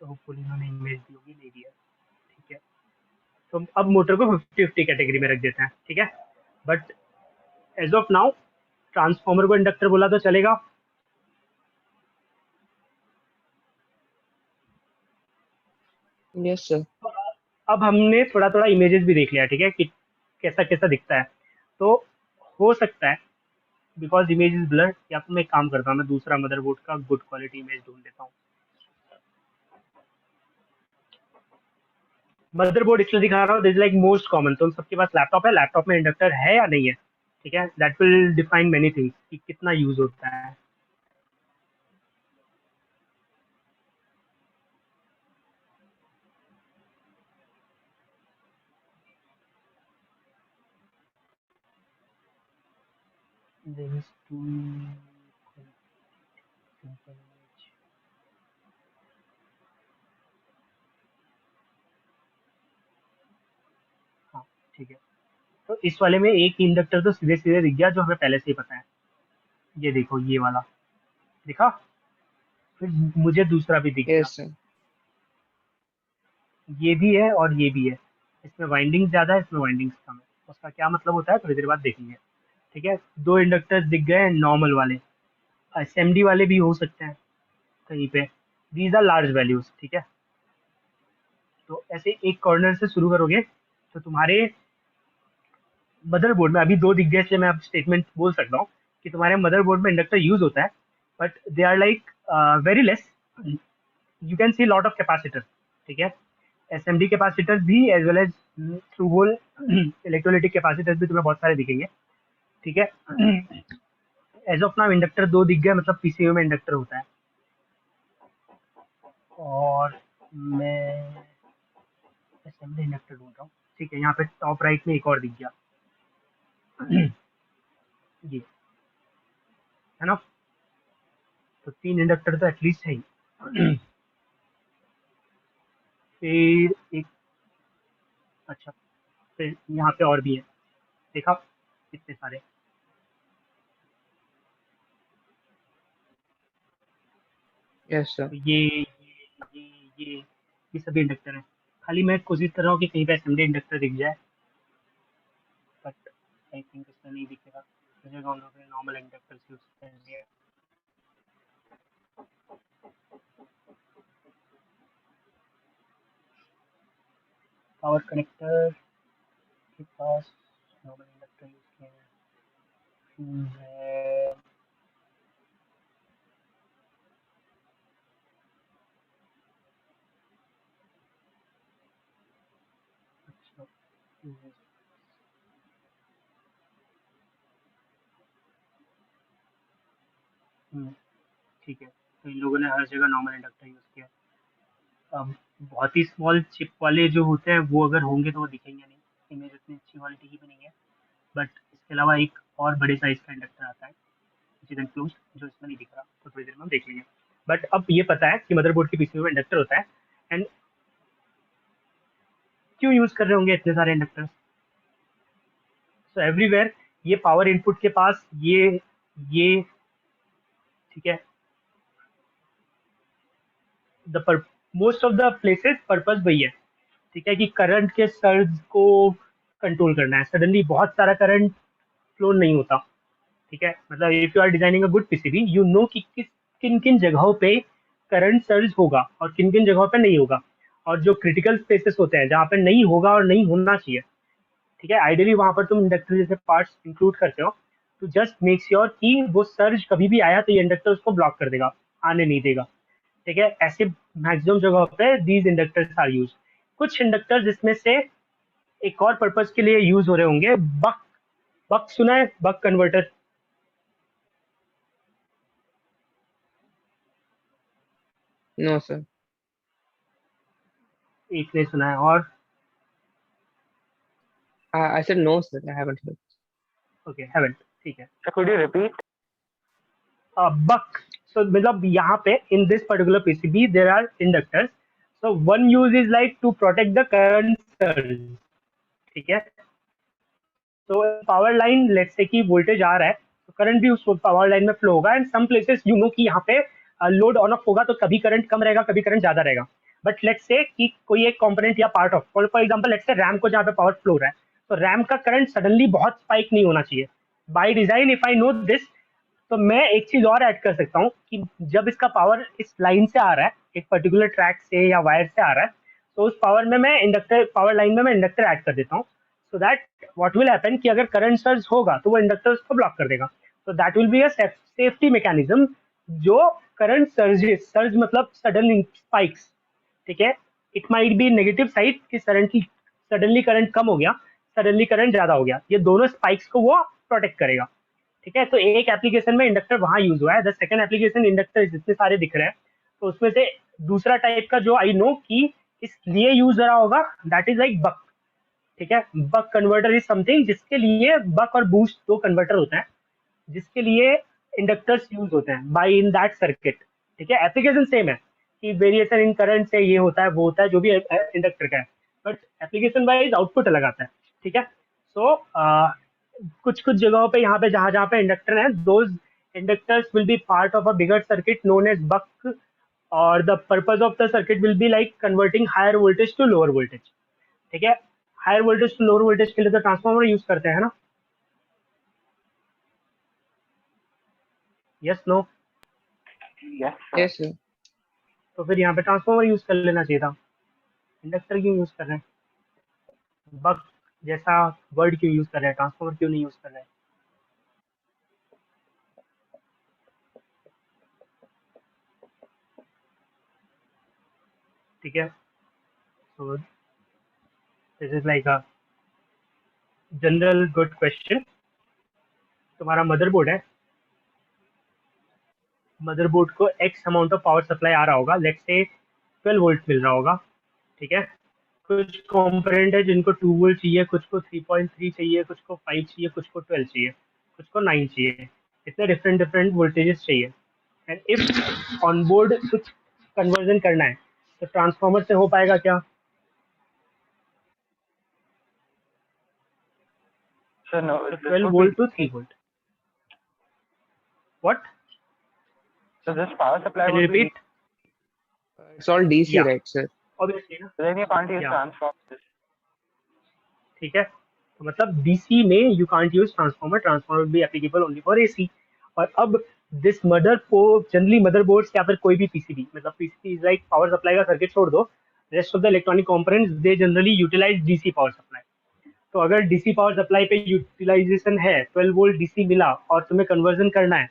तो होपफुली इन्होंने इमेज दी होगी, नहीं दिया, ठीक है। तो अब मोटर को 50-50 कैटेगरी में रख देते हैं, ठीक है। But as of now transformer को इंडक्टर बोला तो चलेगा। Yes, sir. अब हमने थोड़ा थोड़ा इमेजेस भी देख लिया, ठीक है, कि कैसा कैसा दिखता है। तो हो सकता है बिकॉज इमेज इज ब्लर, या तो मैं एक काम करता हूँ, मैं दूसरा मदरबोर्ड का गुड क्वालिटी इमेज ढूंढ देता हूँ। मदरबोर्ड इसलिए दिखा रहा हूँ, दिस लाइक मोस्ट कॉमन। तो सबके पास लैपटॉप है, लैपटॉप में इंडक्टर है या नहीं है, ठीक है। That will define many things कि कितना यूज होता है। There is two simple image. हाँ, ठीक है। तो इस वाले में एक इंडक्टर तो सीधे सीधे दिख गया, जो हमें पहले से ही पता है। ये देखो, ये वाला दिखा। फिर मुझे दूसरा भी दिख गया, Yes, sir. ये भी है और ये भी है। इसमें वाइंडिंग ज्यादा है, इसमें वाइंडिंग कम है। उसका क्या मतलब होता है थोड़ी देर बाद देखेंगे, ठीक है। दो इंडक्टर्स दिख गए नॉर्मल वाले, एसएमडी वाले भी हो सकते हैं कहीं पे। दीज आर लार्ज वैल्यूज, ठीक है। तो ऐसे एक कॉर्नर से शुरू करोगे तो तुम्हारे मदरबोर्ड में अभी दो दिख गए, इसलिए मैं अब स्टेटमेंट बोल सकता हूँ कि तुम्हारे मदरबोर्ड में इंडक्टर यूज होता है, but they are like very less. You can see lot of capacitor, ठीक है। एसएमडी कैपेसिटर भी as well as through hole electrolytic capacitor भी तुम्हें बहुत सारे दिखेंगे, ठीक है। एज ऑफ नाउ इंडक्टर दो दिख गया, मतलब पीसीयू में इंडक्टर होता है। और मैं असेंबली इंडक्टर ढूंढ रहा हूँ, ठीक है। यहाँ पे टॉप राइट में एक और दिख गया, ये है ना। तो तीन इंडक्टर तो एटलीस्ट है ही। फिर एक, अच्छा, फिर यहाँ पे और भी है, देखा कितने सारे। Yes, sir. तो ये सभी इंडक्टर हैं। खाली मैं कोशिश कर रहा हूँ कि कहीं पे असेंबली इंडक्टर दिख जाए, बट आई थिंक इसमें नहीं दिखेगा। मुझे नॉर्मल इंडक्टर यूज कर लिया। पावर कनेक्टर के पास नॉर्मल इंडक्टर यूज किया है, फ्यूज है। अच्छा, फ्यूज है। ठीक है, तो इन लोगों ने हर जगह नॉर्मल इंडक्टर यूज किया है। अब बहुत ही स्मॉल चिप वाले जो होते हैं वो अगर होंगे तो वो दिखेंगे नहीं, इमेज उतनी अच्छी क्वालिटी की भी नहीं है। बट इसके अलावा एक और बड़े साइज का इंडक्टर आता है विच इज एनक्लोज्ड, जो इसमें नहीं दिख रहा, तो थोड़ी देर में हम देख लेंगे। बट अब ये पता है कि मदरबोर्ड के पीछे में इंडक्टर होता है, एंड क्यों यूज कर रहे होंगे इतने सारे इंडक्टर्स। सो एवरीवेयर ये पावर इनपुट के पास ये ठीक है, the most of the places purpose वही है, ठीक है, कि करंट के सर्ज को कंट्रोल करना है। सडनली बहुत सारा करंट फ्लो नहीं होता, ठीक है। मतलब if you are designing a good PCB, you know कि किन किन जगहों पे करंट सर्ज होगा और किन किन जगहों पे नहीं होगा। और जो क्रिटिकल स्पेसेस होते हैं जहाँ पे नहीं होगा और नहीं होना चाहिए, ठीक है, आइडियली वहां पर तुम इंडक्टर जैसे पार्ट्स इंक्लूड करते हो तो जस्ट मेक श्योर कि वो सर्ज कभी भी आया तो ये इंडक्टर उसको ब्लॉक कर देगा, आने नहीं देगा। ठीक है, ऐसे मैक्सिमम जगह पे दीज इंडक्टर्स आर यूज। कुछ इंडक्टर्स जिसमें से एक और पर्पज के लिए यूज हो रहे होंगे, बक, बक सुना है, बक कन्वर्टर? No, sir. एक ने सुना है, और I said no, sir. I haven't heard. Okay haven't, ठीक है। So could you repeat? बक, सो मतलब यहाँ पे in this particular PCB there are inductors, so one use is like to protect the current surge. ठीक है, तो पावर लाइन लेट्स से कि voltage आ रहा है तो करंट भी उस पावर लाइन में फ्लो होगा, and some places you know कि यहाँ पे लोड ऑन ऑफ होगा तो कभी करंट कम रहेगा कभी करंट ज्यादा रहेगा। बट लेट्स से कि कोई एक कंपोनेंट या part of, for example let's say RAM को जहाँ पे पावर फ्लो हो रहा है तो रैम का करंट सडनली बहुत स्पाइक नहीं होना चाहिए। By design if I know this, तो मैं एक चीज और ऐड कर सकता हूँ कि जब इसका पावर इस लाइन से आ रहा है, एक पर्टिकुलर ट्रैक से या वायर से आ रहा है, तो उस पावर में मैं इंडक्टर, पावर लाइन में मैं इंडक्टर ऐड कर देता हूँ, so that what will happen कि अगर करंट सर्ज होगा तो वो इंडक्टर उसको ब्लॉक कर देगा। तो that will be a safety mechanism जो करंट सर्जेस, सर्ज मतलब सडन स्पाइक्स, ठीक है, it might be negative side कि सडनली करंट कम हो गया, सडनली करंट ज्यादा हो गया, ये दोनों स्पाइक्स को वो प्रोटेक्ट करेगा। ठीक है, तो एक एप्लीकेशन में इंडक्टर वहां यूज हुआ है। द सेकंड एप्लीकेशन इंडक्टर जितने सारे दिख रहे हैं तो उसमें से दूसरा टाइप का जो आई नो कि इसलिए यूज हो रहा होगा, दैट इज लाइक बक। ठीक है, बक कन्वर्टर इज समथिंग जिसके लिए बक और बूस्ट दो कन्वर्टर होते हैं जिसके लिए इंडक्टर्स यूज होते हैं बाय इन दैट सर्किट। ठीक है, एप्लीकेशन सेम है कि वेरिएशन इन करंट से ये होता है वो होता है जो भी इंडक्टर का है, बट एप्लीकेशन वाइज आउटपुट अलग आता है। ठीक है, सो कुछ कुछ जगहों पे यहाँ पे जहाँ जहाँ पे इंडक्टर है, those inductors will be part of a bigger circuit known as buck, और the purpose of the circuit will be like converting higher voltage to lower voltage. ठीक है, higher voltage to lower voltage के लिए तो transformer use करते हैं ना? Yes no? Yes, sir. Yes, sir. तो फिर यहाँ पे ट्रांसफार्मर यूज कर लेना चाहिए था, इंडक्टर क्यों यूज कर रहे हैं? बक जैसा वर्ड क्यों यूज कर रहे हैं, ट्रांसफार्मर क्यों नहीं यूज कर रहे हैं? ठीक है, so this is like a general good question. तुम्हारा मदरबोर्ड है, मदरबोर्ड को x amount of power supply आ रहा होगा, लेट्स से 12 वोल्ट मिल रहा होगा। ठीक है, कुछ कंपोनेंट है जिनको 2 वोल्ट चाहिए, कुछ को 3.3 चाहिए, कुछ को 5 चाहिए, कुछ को 12 चाहिए, कुछ को 9 चाहिए, इतने डिफरेंट डिफरेंट वोल्टेजेस चाहिए। एंड इफ ऑन बोर्ड कुछ कन्वर्जन करना है तो ट्रांसफार्मर से हो पाएगा क्या? So no, तो this 12 would volt be to 3 volt, what, so this power supply can you would be repeat? It's all DC, या right, sir? ऑब्वियसली ना, so then you can't use या transformers. ठीक है, तो मतलब डीसी में you can't use transformer, transformer be applicable only for AC. और अब दिस मदर को जनरली मदरबोर्ड या फिर कोई भी पीसीबी, मतलब PCB is like power supply का सर्किट छोड़ दो, rest of the electronic components they generally utilize DC power supply. तो अगर डीसी पावर सप्लाई पे यूटिलाइजेशन है, 12 वोल्ट डीसी मिला और तुम्हें कन्वर्जन करना है,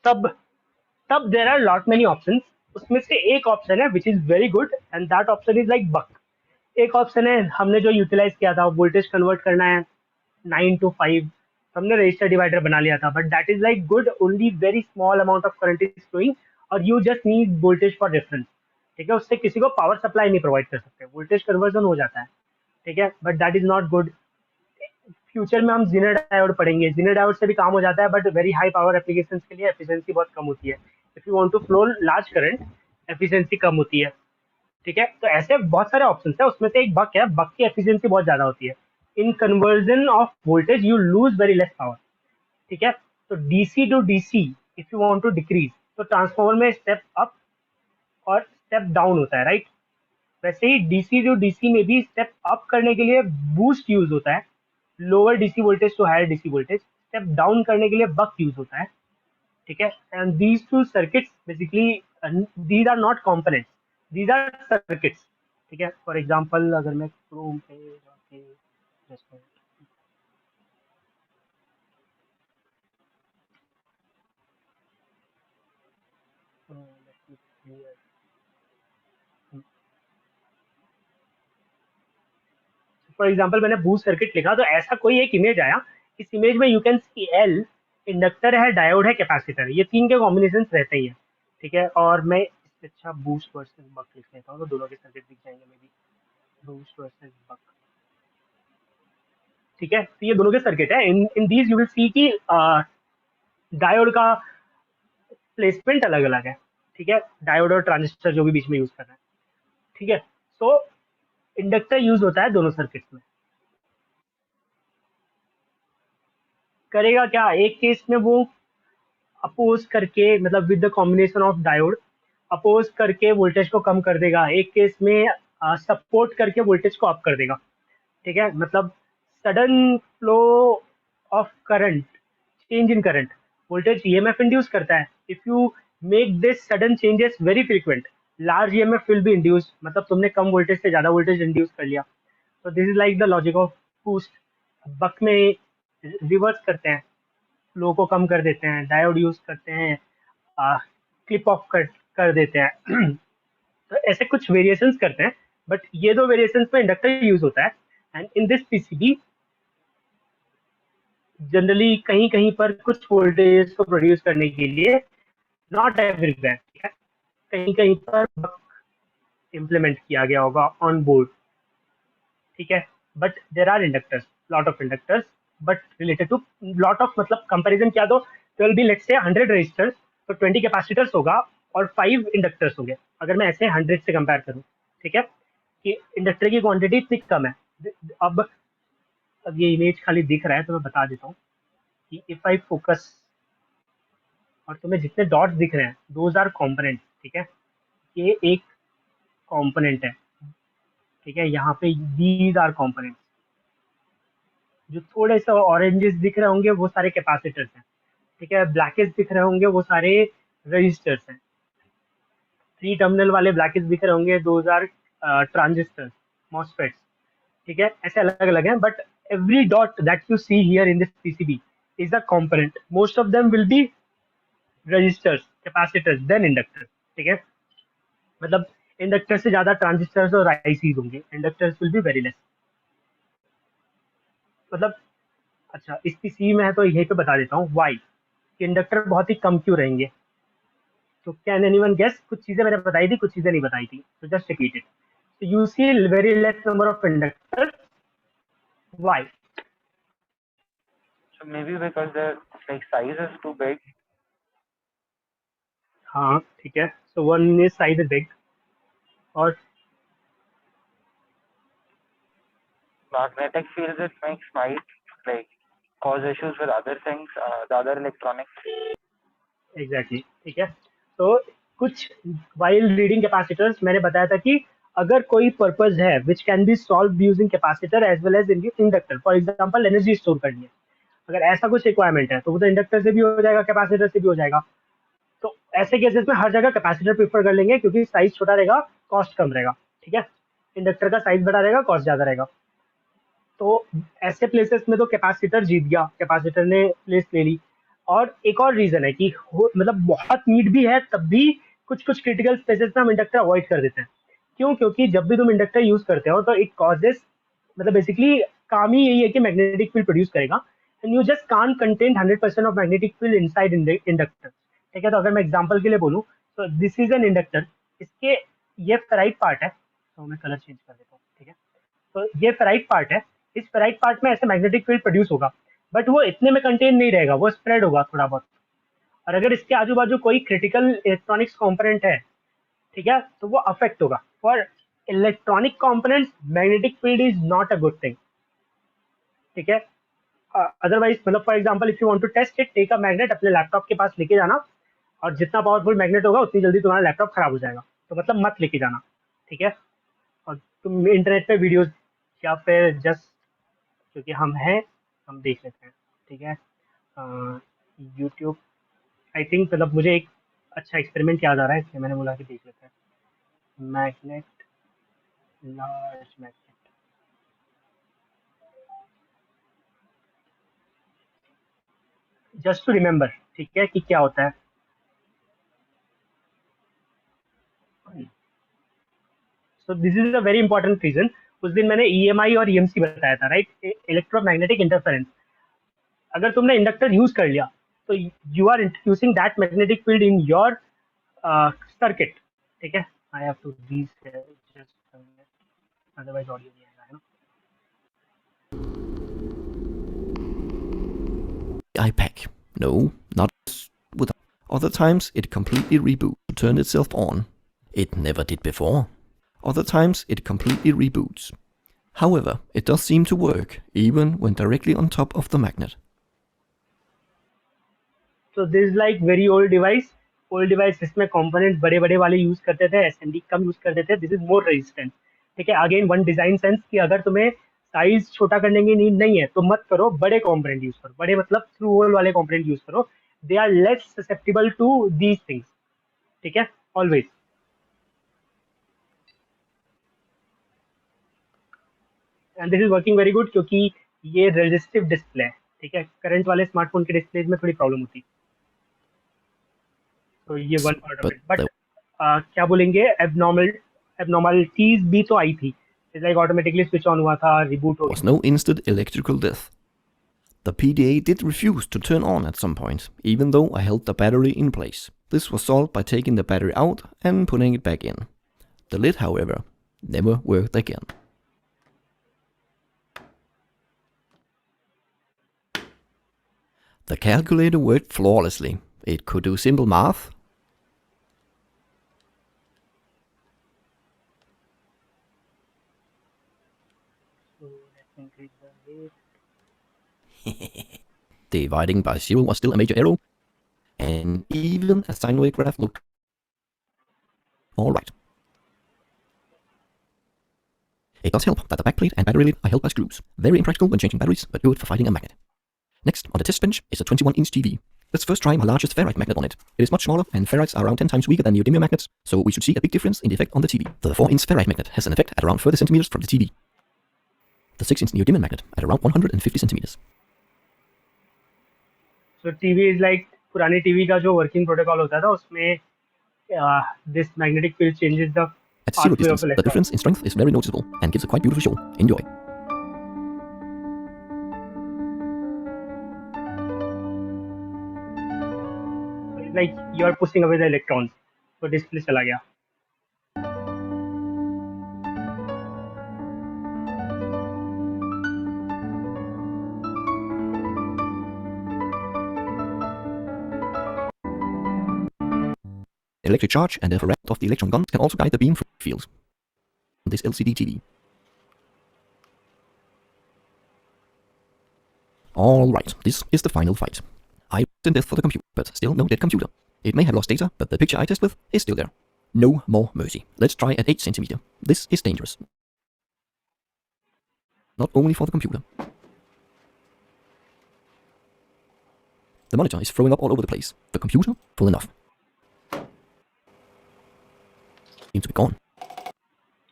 तब तब there are lot many options. उसमें से एक ऑप्शन है which is very good and that option is like buck. एक ऑप्शन है हमने जो यूटिलाइज किया था, वोल्टेज कन्वर्ट करना है 9 to 5, हमने रजिस्टर डिवाइडर बना लिया था, but that is like good, only very small amount of current is flowing और you just need voltage for reference. ठीक है, उससे किसी को पावर सप्लाई नहीं प्रोवाइड कर सकते, वोल्टेज कन्वर्जन हो जाता है। ठीक है, but that is not good. Future में हम जीनर डायोड पढ़ेंगे, जीनर डायोड से भी काम हो जाता है but very high power applications के लिए एफिशिएंसी बहुत कम होती है। If you want to flow large current, efficiency कम होती है। ठीक है, तो ऐसे बहुत सारे ऑप्शन है, उसमें से एक बक है, बक की एफिशिएंसी बहुत ज्यादा होती है। In conversion of voltage you lose very less power. ठीक है, तो DC to DC if you want to decrease, तो ट्रांसफार्मर में स्टेप अप और स्टेप डाउन होता है, राइट? वैसे ही डीसी टू डीसी में भी स्टेप अप करने के लिए बूस्ट यूज होता है, lower DC voltage to higher DC voltage. Step down करने के लिए बक यूज होता है। ठीक है, and these two circuits basically, these are not components, these are circuits. ठीक है। फॉर एग्जांपल अगर मैं क्रोम पे जाके just a let me clear. For example मैंने बूस्ट सर्किट लिखा तो ऐसा कोई एक इमेज आया, इस इमेज में you can see L, inductor है, डायोड है, कैपेसिटर, ये तीन के कॉम्बिनेशन रहते ही है। ठीक है, और मैं इससे अच्छा बूस्ट वर्सेस बक लिख लेता हूँ तो दोनों के सर्किट दिख जाएंगे may be. Boost versus buck, ठीक है, तो ये दोनों के सर्किट है। In in these you will see कि डायोड का प्लेसमेंट अलग अलग है। ठीक है, डायोड और ट्रांजिस्टर जो भी बीच में यूज कर रहे हैं। ठीक है, तो इंडक्टर यूज होता है दोनों सर्किट्स में। करेगा क्या, एक केस में वो अपोज करके, मतलब with the combination of diode oppose करके वोल्टेज को कम कर देगा, एक केस में सपोर्ट करके वोल्टेज को अप कर देगा। ठीक है, मतलब sudden flow of current, change in current, voltage EMF induce करता है। If you make this sudden changes very frequent, large EMF will be induce, मतलब तुमने कम वोल्टेज से ज्यादा वोल्टेज इंड्यूस कर लिया। तो this is like the logic of boost. Buck में रिवर्स करते हैं, फ्लो को कम कर देते हैं, डायोड यूज करते हैं, क्लिप ऑफ कर देते हैं। तो ऐसे कुछ वेरिएशंस करते हैं, बट ये दो वेरिएशंस में इंडक्टर यूज होता है। And in this PCB generally कहीं कहीं पर कुछ वोल्टेज को प्रोड्यूस करने के लिए, नॉट एवरीवेयर, ठीक है, कहीं कहीं पर इम्प्लीमेंट किया गया होगा ऑन बोर्ड। ठीक है, but there are inductors, lot of inductors, but related to lot of, मतलब कंपेरिजन किया तो 12 भी लेट्स से 100 रजिस्टर्स, तो 20 कैपेसिटर्स होगा और 5 इंडक्टर्स होंगे, अगर मैं ऐसे 100 से कंपेयर करूँ। ठीक है, कि इंडक्टर की क्वांटिटी इतनी कम है। अब अब ये इमेज खाली दिख रहा है तो मैं बता देता हूँ कि इफ आई फोकस, और तुम्हें जितने डॉट्स दिख रहे हैं दोज आर कॉम्पोनेंट। ठीक है, ये एक कॉम्पोनेंट है। ठीक है, यहाँ पे दीज आर कॉम्पोनेंट, जो थोड़े से ऑरेंजेस दिख रहे होंगे वो सारे कैपेसिटर्स हैं। ठीक है, ब्लैकेस दिख रहे होंगे वो सारे रजिस्टर्स हैं। 3 टर्मिनल वाले ब्लैकेस दिख रहे होंगे, दोज आर ट्रांजिस्टर्स, मॉसफेट्स। ठीक है, ऐसे अलग अलग हैं, but every dot that you see here in this PCB is a component. Most of them will be resistors, capacitors, then inductors. ठीक है, मतलब इंडक्टर से ज्यादा ट्रांजिस्टर्स और आईसीज होंगे, inductors will be very less. मतलब अच्छा, इस पीसीबी में है तो यही पे बता देता हूँ वाई, इंडक्टर बहुत ही कम क्यों रहेंगे। तो कैन एनीवन गेस, कुछ चीजें मैंने बताई थी, कुछ चीजें नहीं बताई थी, तो just repeat it. So you see very less number of inductors. Why? So maybe because the like size is too big. हाँ ठीक है, so one is size is big, और Magnetic fields it makes might like cause issues with other things, the other electronics. Exactly ठीक है। तो कुछ while reading capacitors मैंने बताया था कि अगर कोई पर्पज है which can be solve using capacitor as well as inductor, for example energy store करनी है, अगर ऐसा कुछ रिक्वायरमेंट है तो वो तो इंडक्टर से भी हो जाएगा, कैपेसिटर से भी हो जाएगा। तो ऐसे केसेस में हर जगह कैपेसिटर प्रीफर कर लेंगे क्योंकि साइज छोटा रहेगा, कॉस्ट कम रहेगा। ठीक है, इंडक्टर का साइज बड़ा रहेगा, कॉस्ट ज्यादा रहेगा। तो ऐसे प्लेसेस में तो कैपेसिटर जीत गया, कैपेसिटर ने प्लेस ले ली। और एक और रीजन है कि मतलब बहुत नीड भी है तब भी कुछ कुछ क्रिटिकल स्पेसेस में हम इंडक्टर अवॉइड कर देते हैं। क्यों? क्योंकि जब भी तुम इंडक्टर यूज करते हो तो इट कॉजेस, मतलब बेसिकली काम ही यही है कि मैग्नेटिक फील्ड प्रोड्यूस करेगा, and you just can contain 100% of magnetic field inside inductor. ठीक है, तो अगर मैं एग्जाम्पल के लिए बोलूँ तो दिस इज एन इंडक्टर, इसके ये फेराइट पार्ट है, तो मैं कलर चेंज कर देता हूँ। ठीक है, तो ये फेराइट पार्ट है, इस फेराइट पार्ट में ऐसे मैग्नेटिक फील्ड प्रोड्यूस होगा, बट वो इतने में कंटेन नहीं रहेगा, वो स्प्रेड होगा थोड़ा बहुत। और अगर इसके आजू बाजू कोई क्रिटिकल इलेक्ट्रॉनिक्स कंपोनेंट है, ठीक है, तो वो अफेक्ट होगा। For electronic components magnetic field is not a good thing. ठीक है, अदरवाइज मतलब for example if you want to test it, take a magnet, अपने लैपटॉप के पास लेके जाना, और जितना पावरफुल मैग्नेट होगा उतनी जल्दी तुम्हारा लैपटॉप खराब हो जाएगा, तो मतलब मत लेके जाना। ठीक है, और तुम इंटरनेट पे वीडियोस या फिर जस्ट, क्योंकि हम हैं, हम देख लेते हैं। ठीक है, यूट्यूब, आई थिंक, मतलब मुझे एक अच्छा एक्सपेरिमेंट याद आ रहा है इसलिए मैंने बोला कि देख लेते हैं। Magnet large magnet, just to remember, ठीक है, कि क्या होता है। So this is a very important reason. उस दिन मैंने ईएमआई और ईएमसी बताया था, राइट, इलेक्ट्रोमैग्नेटिक इंटरफेरेंस। अगर तुमने इंडक्टर यूज कर लिया तो you are introducing that magnetic field in your circuit, ठीक है। I have to reset just, otherwise audio नहीं आएगा, है ना। iPack. No, not with. Other times it completely reboots to turn itself on. It never did before. Other times it completely reboots. However, it does seem to work even when directly on top of the magnet. So this is like very old device. Old device इसमें component बड़े बड़े वाले use करते थे, SMD कम use करते थे। This is more resistant, ठीक है। अगेन वन डिजाइन सेंस कि अगर तुम्हें साइज छोटा करने की नीड नहीं है तो मत करो, बड़े कंपोनेंट यूज करो। बड़े मतलब थ्रू होल वाले कंपोनेंट यूज करो, they are less susceptible to these things, ठीक है, always. And this is working very good क्योंकि ये रेजिस्टिव डिस्प्ले है, ठीक है। करंट वाले स्मार्टफोन के डिस्प्ले में थोड़ी प्रॉब्लम होती है, तो ये one part of But it. But there क्या बोलेंगे, एबनॉर्मलिटीज भी तो आई थी। लाइक ऑटोमेटिकली स्विच ऑन हुआ था, रिबूट हो was गया। no instant electrical death. The PDA did refuse to turn on at some point, even though I held the battery in place. This was solved by taking the battery out and putting it back in. The lid, however, never worked again. The calculator worked flawlessly. It could do simple math, So let's increase the weight. dividing by 0 was still a major error, and even a sine wave graph looked alright. It does help that the backplate and battery lid are held by screws. Very impractical when changing batteries, but good for fighting a magnet. Next, on the test bench is a 21-inch TV. Let's first try my largest ferrite magnet on it. It is much smaller, and ferrites are around 10 times weaker than neodymium magnets, so we should see a big difference in the effect on the TV. The 4-inch ferrite magnet has an effect at around 30 centimeters from the TV. The 6-inch neodymium magnet at around 150 centimeters. So TV is like पुरानी TV का जो working protocol होता था उसमें this magnetic field changes the At zero pathway of distance, the electron. difference in strength is very noticeable and gives a quite beautiful show. Enjoy. So it's like you are pushing away the electrons, so display चला गया। Electric charge and the effect of the electron guns can also guide the beam fields on this LCD TV. Alright, this is the final fight. I was in death for the computer, but still no dead computer. It may have lost data, but the picture I test with is still there. No more mercy. Let's try at 8 centimeter. This is dangerous. Not only for the computer. The monitor is throwing up all over the place. The computer, full enough. Seems to be gone.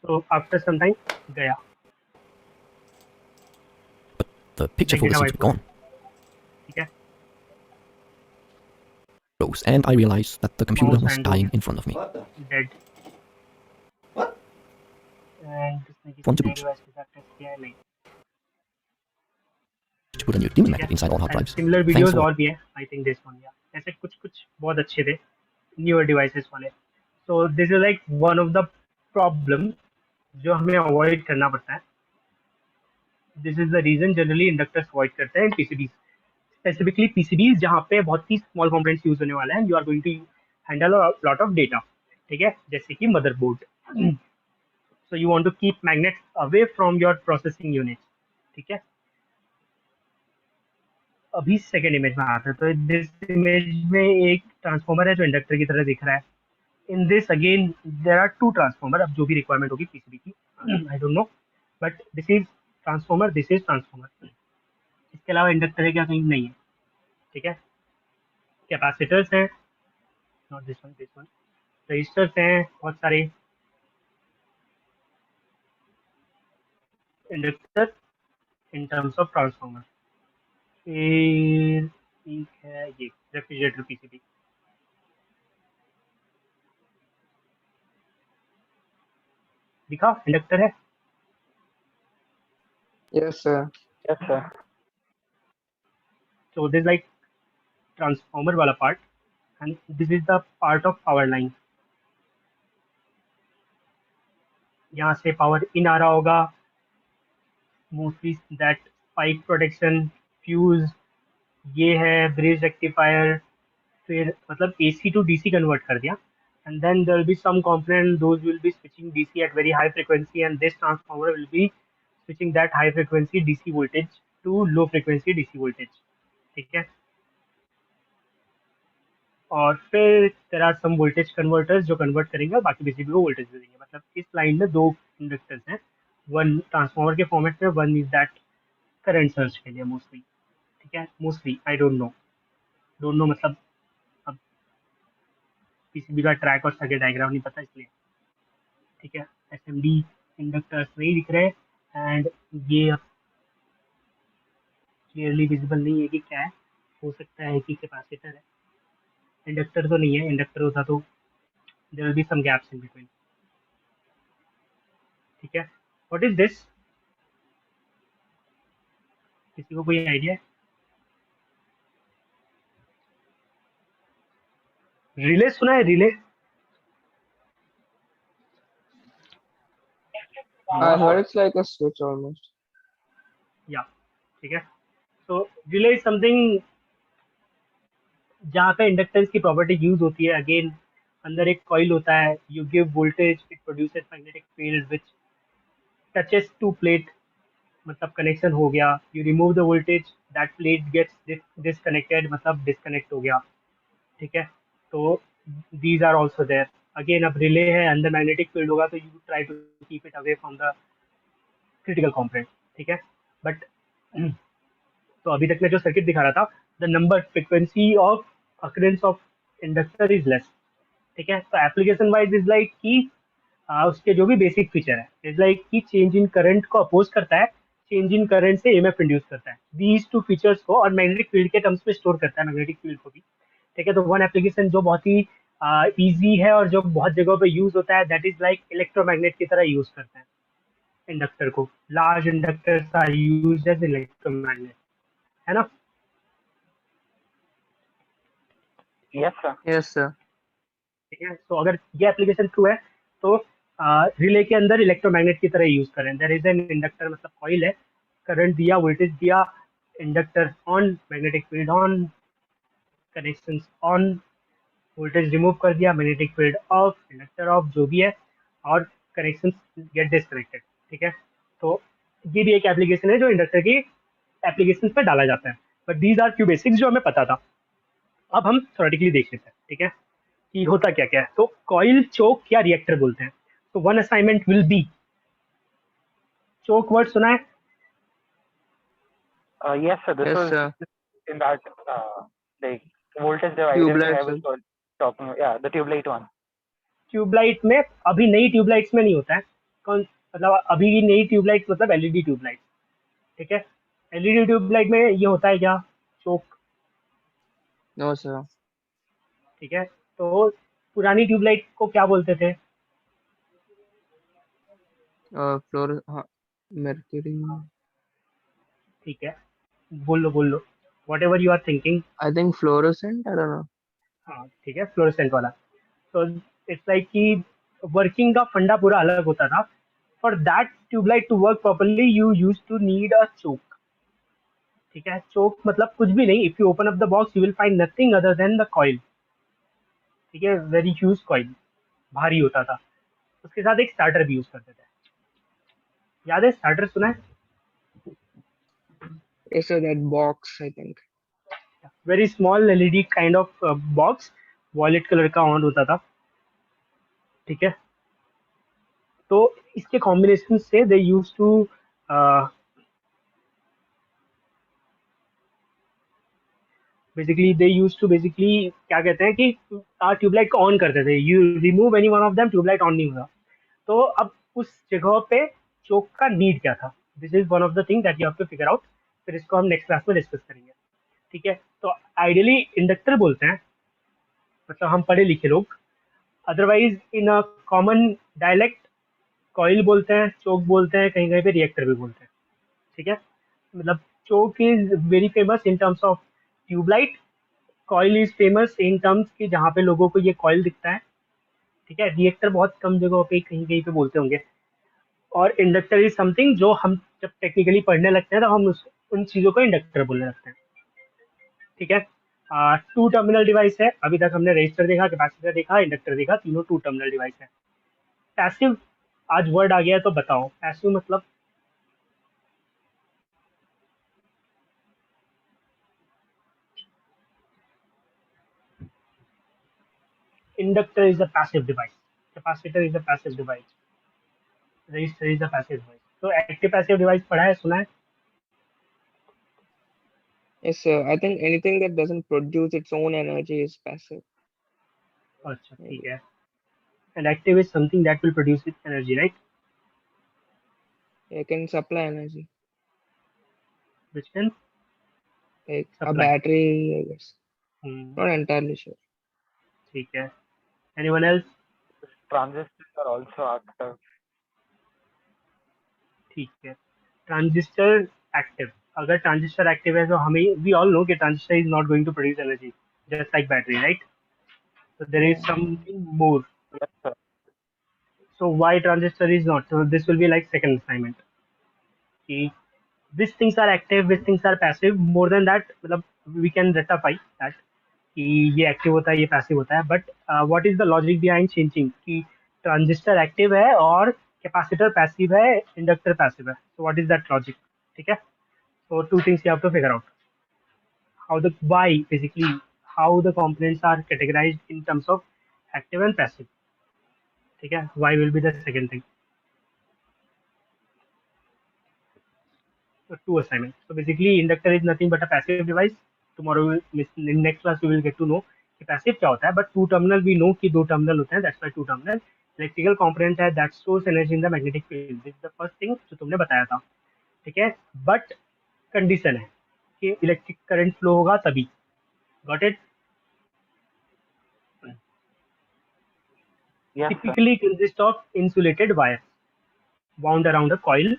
So after some time गया। The picture folder seems to be gone. ठीक है। Rose, and I realized that the computer Mouse was and dying in front of me. What the? Dead। What? And किसने Want to किसी boot. Device के साथ test किया है नहीं। To put a new dimming magnet inside all hard drives. Similar Thanks videos for और भी हैं, आई थिंक दिस वन, या ऐसे कुछ कुछ बहुत अच्छे थे न्यूअर डिवाइसेस वाले। So this is like one of the problem जो हमें अवॉइड करना पड़ता है। This is the reason generally inductors avoid करते हैं पीसीबी, स्पेसिफिकली पीसीबी जहाँ पे बहुत ही स्मॉल कंपोनेंट्स यूज होने वाले हैं। You are going to handle lot of data, ठीक है, जैसे कि motherboard. So you want to keep magnets away from your processing unit, ठीक है। अभी सेकेंड इमेज में आता है, तो दिस इमेज में एक ट्रांसफॉर्मर है जो इंडक्टर की तरह दिख रहा है। In this again there are two transformer, अब जो भी रिक्वायरमेंट होगी पीसीबी की I don't know, but this is transformer, this is transformer. इसके अलावा इंडक्टर है क्या, कहीं नहीं है, ठीक है। कैपेसिटर्स हैं, नॉट दिस वन, रजिस्टर्स हैं बहुत सारे, inductor in terms of transformer. फिर ठीक है ये रेफ्रिजरेटर पीसीबी। दिखा इंडक्टर है। Yes, sir. Yes, sir. So this is like transformer वाला part and this is the part of power line। यहाँ से पावर इन आ रहा होगा, mostly that spike protection, fuse, ये है ब्रिज रेक्टिफायर। फिर मतलब AC to DC कन्वर्ट कर दिया and then there will be some component those will be switching DC at very high frequency and this transformer will be switching that high frequency DC voltage to low frequency DC voltage। ठीक है। और फिर there are some voltage converters जो convert करेंगे और बाकी PCB को voltage दे देंगे। मतलब इस लाइन में दो इंडक्टर्स हैं, वन ट्रांसफार्मर के फॉर्मेट में, one is that current search के लिए मोस्टली। ठीक है, मोस्टली आई डोंट नो मतलब अब पीसीबी का ट्रैक और सर्किट डायग्राम नहीं पता इसलिए। ठीक है, एसएमडी इंडक्टर्स नहीं दिख रहे एंड ये क्लियरली विजिबल नहीं है कि क्या है। हो सकता है कि कैपेसिटर है, इंडक्टर तो नहीं है। इंडक्टर होता तो there will be some gaps in between. ठीक है, व्हाट इज दिस? किसी को कोई आइडिया है? रिले सुना है? Relay I heard it's like a switch almost. या ठीक है। सो रिले इज समथिंग जहाँ पे इंडक्टेंस की प्रॉपर्टी यूज होती है। अगेन अंदर एक कॉइल होता है, you give voltage, it produces magnetic field which touches to plate, मतलब कनेक्शन हो गया। You remove the voltage, that plate gets disconnected, मतलब डिसकनेक्ट हो गया। ठीक है, तो these are also there. Again अब रिले है, अंदर मैग्नेटिक फील्ड होगा तो you try to keep it away from the critical component. ठीक है, बट तो अभी तक मैं जो सर्किट दिखा रहा था, the number frequency of occurrence of inductor is less. ठीक है, तो एप्लीकेशन वाइज इज लाइक कि उसके जो भी बेसिक फीचर है इज लाइक कि चेंज इन करंट को अपोज करता है, चेंज इन करंट से EMF इंड्यूस करता है, दीज टू फीचर्स को, और मैग्नेटिक फील्ड के टर्म्स में स्टोर करता है मैग्नेटिक फील्ड को भी। ठीक है, तो वन एप्लीकेशन जो बहुत ही ईजी है और जो बहुत जगहों पे यूज होता है, दैट इज लाइक इलेक्ट्रोमैग्नेट की तरह यूज करते हैं इंडक्टर को। Large inductors are used as electromagnet, है ना? Yes, sir. Yes, sir. ठीक है, तो अगर ये एप्लीकेशन ट्रू है तो रिले के अंदर इलेक्ट्रोमैग्नेट की तरह यूज करें। देयर इज एन इंडक्टर, मतलब कॉइल है, करंट दिया, वोल्टेज दिया, inductor on, magnetic field on, connection on, voltage remove कर दिया, magnetic field of, inductor of, जो भी है, और कनेक्शन गेट डिस्कनेक्टेड। ठीक है, तो ये भी एक एप्लीकेशन है जो इंडक्टर की एप्लीकेशन पे डाला जाता है। But these are few basics जो हमें पता था। अब हम थ्योरेटिकली देख लेते हैं। ठीक है, कि होता क्या क्या है। तो कॉइल, चोक या रिएक्टर बोलते हैं। तो one assignment will be, choke word सुना है? Yes, sir. This Yes, was sir. in that like voltage divider Tube that light, I was talking about. Yeah, the tube light one. Tube light में, अभी नई tubelights में नहीं होता है। कौन मतलब अभी नई ट्यूबलाइट मतलब LED ट्यूबलाइट। ठीक है, LED ट्यूबलाइट में ये होता है क्या? चोक। No, sir. ठीक है, तो पुरानी ट्यूबलाइट को क्या बोलते थे? Mercury. ठीक है, बोल लो whatever you are thinking. I think fluorescent. I don't know. हाँ ठीक है, फ्लोरेसेंट वाला। तो इट्स लाइक कि वर्किंग का फंडा पूरा अलग होता था। For that tubelight to work properly you use to need a choke. ठीक है, चोक मतलब कुछ भी नहीं। If you open up the box you will find nothing other than the coil. ठीक है, वेरी ह्यूज कॉइल, भारी होता था। उसके साथ एक स्टार्टर भी यूज करते थे। याद है स्टार्टर, सुना है? Yes, sir. That box, I think. Very small LED kind of box, violet colour का ऑन होता था। ठीक है, तो इसके कॉम्बिनेशन से दे यूज टू बेसिकली क्या कहते हैं कि ट्यूबलाइट को ऑन करते थे। You remove any one of them, tube light on नहीं होगा। तो अब उस जगह पे चोक का नीड क्या था? This is one of the thing that you have to figure out. फिर इसको हम नेक्स्ट क्लास में डिस्कस करेंगे, ठीक है। तो आइडियली इंडक्टर बोलते हैं, मतलब हम पढ़े लिखे लोग। Otherwise in a common dialect coil बोलते हैं, चोक बोलते हैं, कहीं कहीं पे रिएक्टर भी बोलते हैं, ठीक है। मतलब choke is very famous in terms of tubelight, coil is famous in terms कि जहाँ पे लोगों को ये कॉइल दिखता है, ठीक है। रिएक्टर बहुत कम जगहों पे कहीं कहीं पे बोलते होंगे। और इंडक्टर इज समथिंग जो हम जब टेक्निकली पढ़ने लगते हैं तो हम उन चीज़ों को इंडक्टर बोलने लगते हैं, ठीक है। टू टर्मिनल डिवाइस है, अभी तक हमने रजिस्टर देखा, कैपेसिटर देखा, इंडक्टर देखा, तीनों टू टर्मिनल डिवाइस है। पैसिव आज वर्ड आ गया है, तो बताओ पैसिव मतलब। Inductor is a passive device. Capacitor is a passive device. Resistor is a passive device. तो active passive device पढ़ा है, सुना है? Yes, sir. I think anything that doesn't produce its own energy is passive. अच्छा ठीक है. And active is something that will produce its energy, right? It can supply energy, Which can like a supply. battery, I guess. Hmm. Not entirely sure. ठीक है. Anyone else? Transistors are also active. ठीक है. Transistor active. अगर transistor active है तो हमें we all know कि transistor is not going to produce energy just like battery, right? So there is something more. Yes, sir. So why transistor is not? So this will be like second assignment. कि which things are active, which things are passive. More than that, मतलब we can rectify that कि ये active होता है, ये passive होता है. But what is the logic behind changing कि ट्रांजिस्टर एक्टिव है और कैपेसिटर पैसिव है, इंडक्टर पैसिव है. So what is that logic? ठीक है. So two things you have to figure out. How the why basically how the components are categorised in terms of active and passive. ठीक है. Why will be the second thing. So two assignments. So basically, inductor is nothing but a passive device. Tomorrow, in next class, we will get to know कि passive क्या होता है. But two terminal we know कि दो terminal होते हैं. That's why two terminal. Electrical component है that stores energy in the magnetic field. This is the first thing जो तुमने बताया था. ठीक है. But condition है कि electric current flow होगा तभी. Got it? Yes, sir. Typically consist of insulated wire wound around a coil.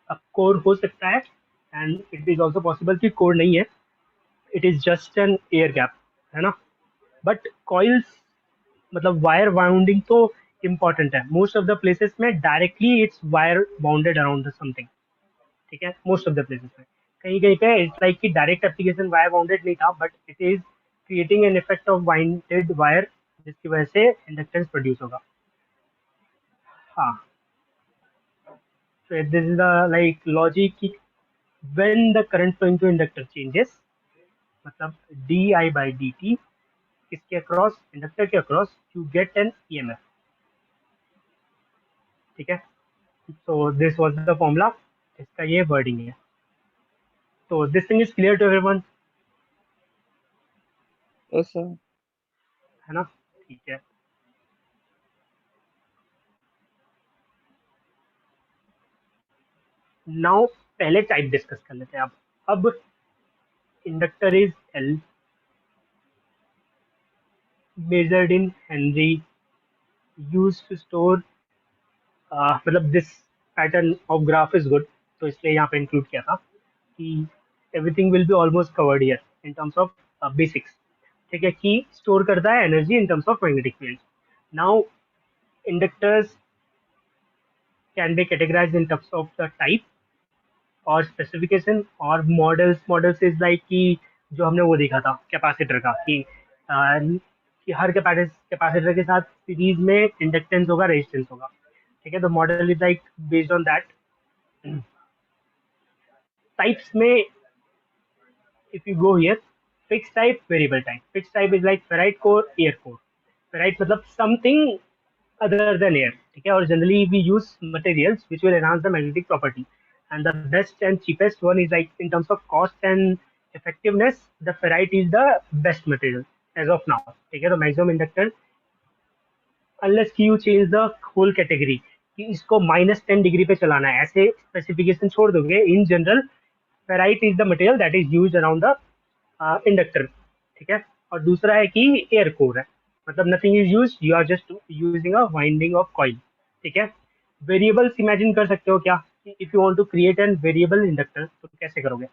अब कोर हो सकता है and it is also possible कि कोर नहीं है, it is just an air gap, है ना. बट कॉइल्स मतलब वायर वाउंडिंग तो इम्पॉर्टेंट है. मोस्ट ऑफ द प्लेसेस में directly it's wire bounded around something. ठीक है. मोस्ट ऑफ द प्लेसेस में कहीं कहीं पे इट्स लाइक कि डायरेक्ट एप्लीकेशन वायर बाउंडेड नहीं था, but it is creating an effect of winded wire जिसकी वजह से इंडक्टेंस प्रोड्यूस होगा. हाँ. So this is the like logic कि when the current flow into inductor changes, मतलब di by dt किसके अक्रॉस, इंडक्टर के across, you get an EMF. ठीक है. So this was the formula, इसका ये वर्डिंग है. तो this thing is clear to everyone, Yes, sir. है ना. ठीक है. नाउ पहले टाइप डिस्कस कर लेते हैं. अब inductor is L measured in henry used to store, मतलब this pattern of graph is good, तो इसलिए यहाँ पे इंक्लूड किया था कि everything will be almost covered here in terms of basics. ठीक है. कि स्टोर करता है energy in terms of magnetic field. Now inductors can be categorised in terms of the type और स्पेसिफिकेशन और मॉडल्स इज लाइक कि जो हमने वो देखा था कैपेसिटर का कि हर कैपेसिटर के साथ सीरीज में इंडक्टेंस होगा, रेजिस्टेंस होगा. ठीक है. तो model is like based on that. Types में if you go here, fixed type, variable type. Fixed type is like ferrite core, air core. Ferrite मतलब something other than air. ठीक है. और generally we use materials which will enhance the magnetic property. And the best and cheapest one is like in terms of cost and effectiveness, the ferrite is the best material as of now. ठीक है. तो maximum inductor unless you change the whole category कि इसको -10 degree पे चलाना है, ऐसे specification छोड़ दोगे। In general ferrite is the material that is use around the inductor, ठीक है। और दूसरा है कि एयर कोर है, मतलब nothing is use, you are just using a winding of coil, ठीक है। वेरिएबल्स इमेजिन कर सकते हो क्या, if you want to create an variable inductor तो कैसे करोगे?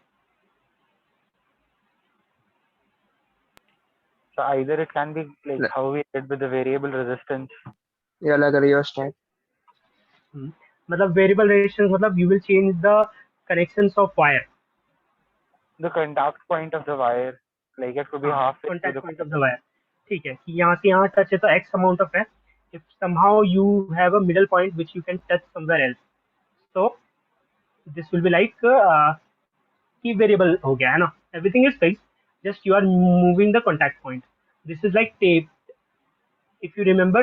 So either it can be like how we did with the variable resistance. Yeah, like a rheostat. मतलब वेरिएबल रेजिस्टेंस मतलब you will change the connections of wire, The contact point of the wire, like it could be halfway through contact the. Point of the wire, ठीक है, कि यहाँ से यहाँ touch है तो एक्स अमाउंट ऑफ है, if somehow you have a middle point which you can touch somewhere else, तो दिस विल बी लाइक की वेरिएबल हो गया है ना, everything is fixed, just you are moving the contact point. This is like tape, if you remember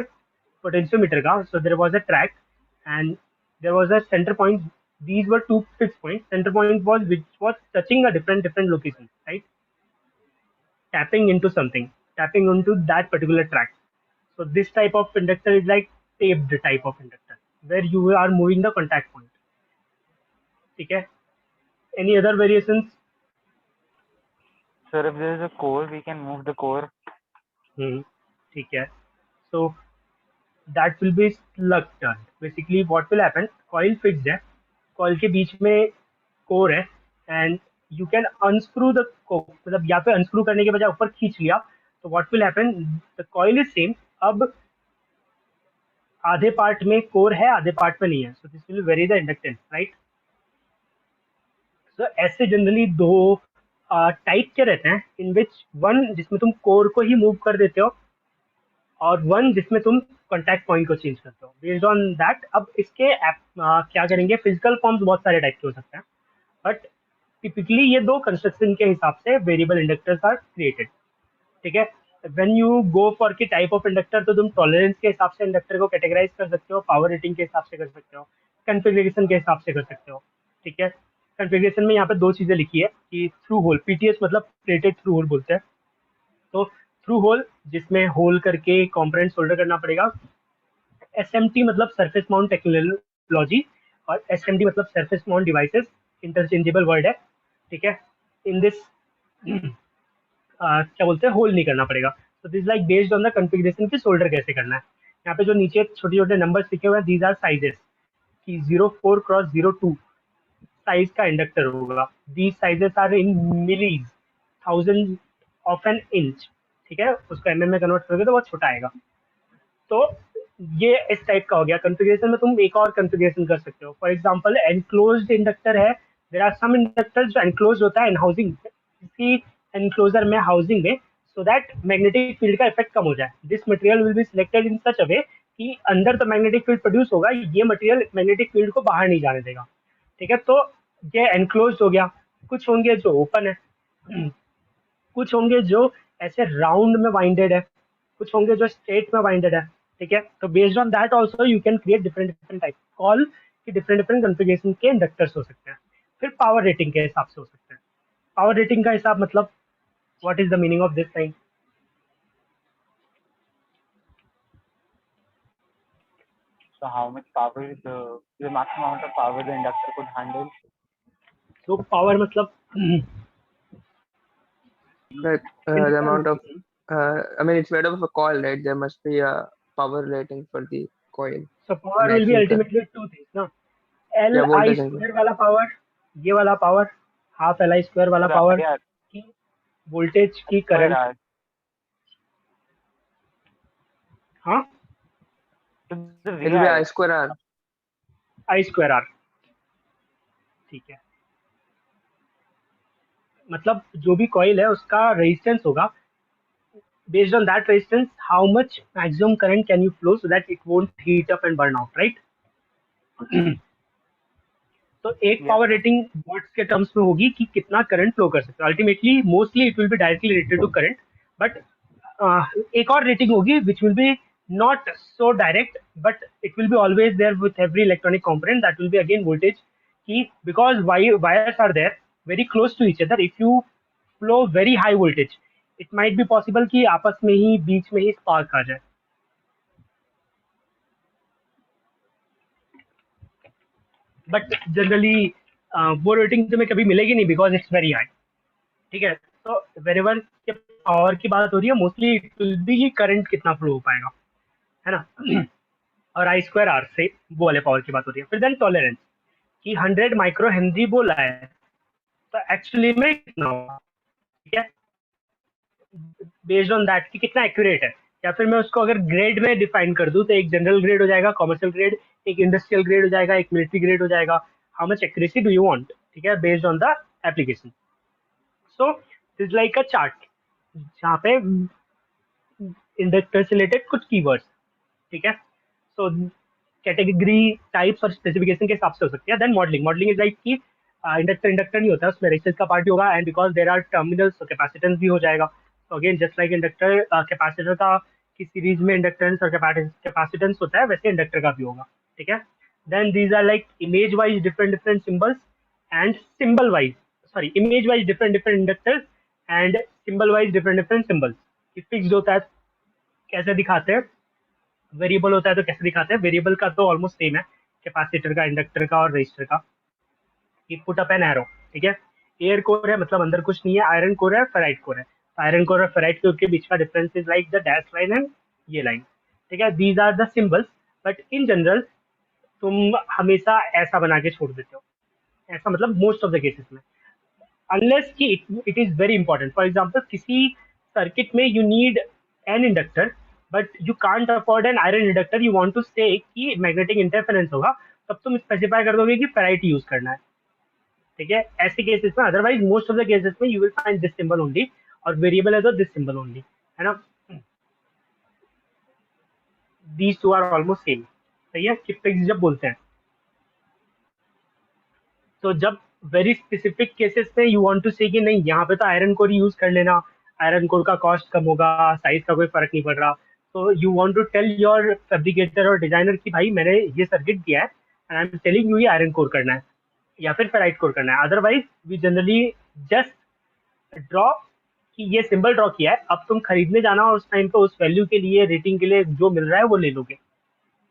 potentiometer ka, so there was a track and there was a center point, these were two fixed points, center point was which was touching a different location, right, tapping into something, tapping into that particular track. So this type of inductor is like taped type of inductor where you are moving the contact point, okay. Any other variations? So if there is a core, we can move the core. ठीक है, so that will be slug turned. Basically what will happen, coil fixed है, coil के बीच में core है, and you can unscrew the मतलब यहाँ पे unscrew करने के बजाय ऊपर खींच लिया, तो what will happen, the coil is same, अब आधे पार्ट में कोर है आधे पार्ट में नहीं है, so this will very the inductance, right. सो ऐसे जनरली दो टाइप के रहते हैं, इन विच वन जिसमें तुम कोर को ही मूव कर देते हो और वन जिसमें तुम कॉन्टैक्ट पॉइंट को चेंज करते हो। बेस्ड ऑन दैट अब इसके क्या करेंगे, फिजिकल फॉर्म्स बहुत सारे टाइप के हो सकते हैं, बट टिपिकली ये दो कंस्ट्रक्शन के हिसाब से वेरिएबल इंडक्टर्स आर क्रिएटेड, ठीक है। व्हेन यू गो फॉर की टाइप ऑफ इंडक्टर तो तुम टॉलरेंस के हिसाब से इंडक्टर को कैटेगराइज कर सकते हो, पावर रेटिंग के हिसाब से कर सकते हो, कॉन्फ़िगरेशन के हिसाब से कर सकते हो, ठीक है। कॉन्फ़िगरेशन में यहाँ पे दो चीजें लिखी है कि थ्रू होल, पीटीएस मतलब प्लेटेड थ्रू होल बोलते हैं, तो थ्रू होल जिसमें होल करके कंपोनेंट सोल्डर करना पड़ेगा, एसएमटी मतलब सरफेस माउंट टेक्नोलॉजी, और एसएमडी मतलब surface mount devices, interchangeable word है, ठीक है। इन दिस क्या बोलते हैं, होल नहीं करना पड़ेगा। तो this like based on the configuration की सोल्डर कैसे करना है। यहाँ पे जो नीचे छोटे छोटे नंबर्स लिखे हुए हैं, दीज आर साइजेस, कि 04x02 साइज का इंडक्टर होगा, these sizes are in millis, 1000 of an inch, ठीक है। उसको एमएम में कन्वर्ट करोगे तो बहुत छोटा आएगा। तो ये इस टाइप का हो गया। कॉन्फ़िगरेशन में तुम एक और कॉन्फ़िगरेशन कर सकते हो, फॉर एग्जांपल एनक्लोज्ड इंडक्टर है, देयर आर सम इंडक्टर जो एनक्लोज्ड होता है इन हाउसिंग, इसी एनक्लोजर में हाउसिंग में, सो दैट मैग्नेटिक फील्ड का इफेक्ट कम हो जाए। This material will be selected in such a way कि अंदर तो मैग्नेटिक फील्ड प्रोड्यूस होगा, ये मटेरियल मैग्नेटिक फील्ड को बाहर नहीं जाने देगा, ठीक है। तो ये एनक्लोज्ड हो गया। कुछ होंगे जो ओपन है, कुछ होंगे जो ऐसे राउंड में वाइंडेड है, कुछ होंगे जो स्ट्रेट में वाइंडेड है, ठीक है। तो based on that also you can create different different type call कि डिफरेंट डिफरेंट कॉन्फ़िगरेशन के इंडक्टर्स हो सकते हैं। फिर पावर रेटिंग के हिसाब से हो सकते हैं। पावर रेटिंग का हिसाब मतलब what is the meaning of this thing? So how much power the maximum amount of power the inductor could handle. तो पावर मतलब Like the amount of, I mean, it's made up of a coil, right? There must be a power rating for the coil. so power will be Maximum current. ultimately two things ना, L Yeah, I voltage and square वाला power, ये वाला power half L I square वाला power Yeah, की voltage की current, square R. हाँ So the it will be I VI. square R. I square R, ठीक है। मतलब जो भी कॉइल है उसका रेजिस्टेंस होगा, based on that resistance how much maximum current can you flow so that it won't heat up and burn out, right? तो एक पावर रेटिंग वॉट्स के टर्म्स में होगी कि कितना करंट फ्लो कर सकते हो। Ultimately mostly it will be directly related to current, but एक और रेटिंग होगी which will be not so direct, but it will be always there with every electronic component, that will be again voltage, कि because wires are there very close to each other, if you flow very high voltage it might be possible कि आपस में ही बीच में ही spark आ जाए। But generally वो rating तुम्हें कभी मिलेगी नहीं बिकॉज इट्स वेरी हाई। ठीक है, तो वेरेवर के पावर की बात हो रही है, mostly it will B current कितना फ्लो हो पाएगा, है ना। और आई स्क्वायर आर से वो वाले पावर की बात हो रही है। फिर देन टॉलरेंस कि 100 माइक्रो हेनरी बोला है, तो एक्चुअली में कितना होगा, ठीक है, बेस्ड ऑन दैट कि कितना एक्यूरेट है। या फिर मैं उसको अगर ग्रेड में डिफाइन कर दूं तो एक जनरल ग्रेड हो जाएगा, कॉमर्शियल ग्रेड, एक इंडस्ट्रियल ग्रेड हो जाएगा, एक मिलिट्री ग्रेड हो जाएगा। How much accuracy do you want, ठीक है, based on the application. So is like a chart जहाँ पे इंडक्टर से रिलेटेड कुछ कीवर्ड्स, ठीक है। सो कैटेगरी, टाइप्स और स्पेसिफिकेशन के हिसाब से हो सकती है। Then modelling, modelling is like कि इंडक्टर इंडक्टर नहीं होता है, उसमें रेजिस्टेंस का पार्ट ही होगा, and because there are terminals तो कैपेसिटेंस भी हो जाएगा। तो again just like inductor capacitor का की सीरीज में इंडक्टेंस और कैपेसिटेंस होता है, वैसे इंडक्टर का भी होगा, ठीक है। Then these are like image wise different different symbols and symbol wise, sorry, image wise different different inductors and symbol wise different different symbols. Fixed होता है कैसे दिखाते हैं, वेरिएबल होता है तो कैसे दिखाते हैं। वेरिएबल का तो ऑलमोस्ट सेम है, कैपेसिटर का, इंडक्टर का और रजिस्टर का। ये पुट अप एन एरो, ठीक है। एयर कोर है मतलब अंदर कुछ नहीं है, आयरन कोर है, फेराइट कोर है। आयरन कोर और फेराइट कोर के बीच का difference is like the dash line and ये लाइन, ठीक है। These are the symbols, but in general तुम हमेशा ऐसा बना के छोड़ देते हो, ऐसा मतलब मोस्ट ऑफ द केसेस में, अनलेस कि it is very important. For example किसी सर्किट में you need an inductor but you can't afford an iron inductor, you want to say कि मैग्नेटिक इंटरफेरेंस होगा, तब तुम स्पेसिफाई कर दोगे कि फेराइट यूज करना है, ठीक है, ऐसे केसेस में। Otherwise most of the cases में you will find this symbol only, और वेरिएबल है तो दिस सिंबल ओनली, है ना। These two are almost same, सही है। किप्पिक्स जब बोलते हैं तो जब वेरी स्पेसिफिक केसेस में यू वांट टू से कि नहीं यहाँ पे तो आयरन कोर यूज कर लेना, आयरन कोर का कॉस्ट कम होगा, साइज का कोई फर्क नहीं पड़ रहा, तो you want to tell your fabricator और डिजाइनर कि भाई मैंने ये सर्किट दिया है and I am telling you ये आयरन कोर करना है या फिर फेराइट कोर करना है। Otherwise we generally just draw कि ये सिंबल ड्रॉ किया है, अब तुम खरीदने जाना और उस टाइम पे उस वैल्यू के लिए, रेटिंग के लिए जो मिल रहा है वो ले लोगे,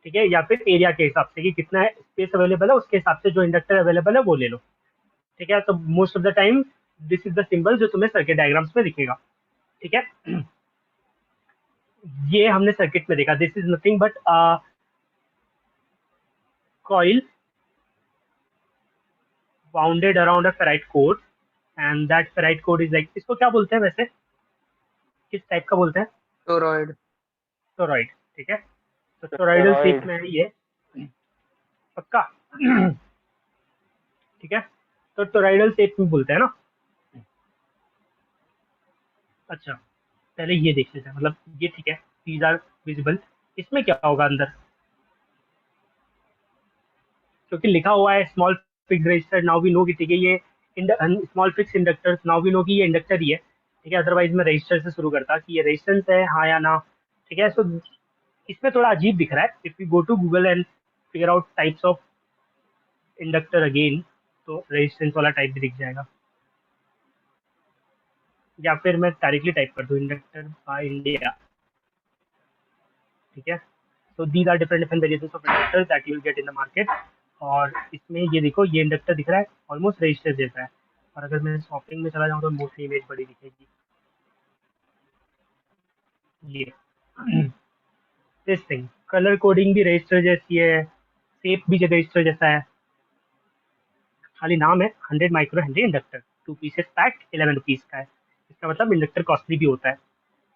ठीक है। या फिर एरिया के हिसाब से कि कितना स्पेस अवेलेबल है उसके हिसाब से जो इंडक्टर अवेलेबल है वो ले लो, ठीक है। तो most of the time this is the symbol जो तुम्हें सर्किट डायग्राम्स में दिखेगा, ठीक है। ये हमने सर्किट में देखा, this is nothing but coil bounded around a ferrite core, and that ferrite core is like, इसको क्या बोलते हैं वैसे, किस टाइप का बोलते हैं? Toroid. टोरॉइड, ठीक है। तो टोरॉइडल शेप Toroid. में है ये, पक्का। ठीक है, तो टोरॉइडल शेप में बोलते हैं ना। अच्छा, पहले ये देख लेते हैं, मतलब ये ठीक है, दीज आर विजिबल। इसमें क्या होगा अंदर, क्योंकि लिखा हुआ है small fix resistor, now we know कि ठीक है ये small fix inductors, now we know कि ये इंडक्टर ही है, ठीक है। अदरवाइज मैं रजिस्टर से शुरू करता कि ये रेजिस्टेंस है हाँ या ना, ठीक है। सो इसमें थोड़ा अजीब दिख रहा है। If you go to Google and figure out types of inductor again, तो रेजिस्टेंस वाला टाइप भी दिख जाएगा, या फिर मैं डायरेक्टली टाइप कर दूँ इंडक्टर बाय इंडिया, ठीक है। तो these are different different variations of inductors that you will get in the market. और इसमें ये देखो, ये इंडक्टर दिख रहा है ऑलमोस्ट रजिस्टर जैसा है, और अगर मैं शॉपिंग में चला जाऊँ तो मोस्टली इमेज बड़ी दिखेगी, ये दिस थिंग। कलर कोडिंग भी रजिस्टर जैसी है, शेप भी रजिस्टर जैसा है, खाली नाम है 100 micro Henry inductor, 2 pieces pack 11 rupees का है। इसका मतलब इंडक्टर कॉस्टली भी होता है,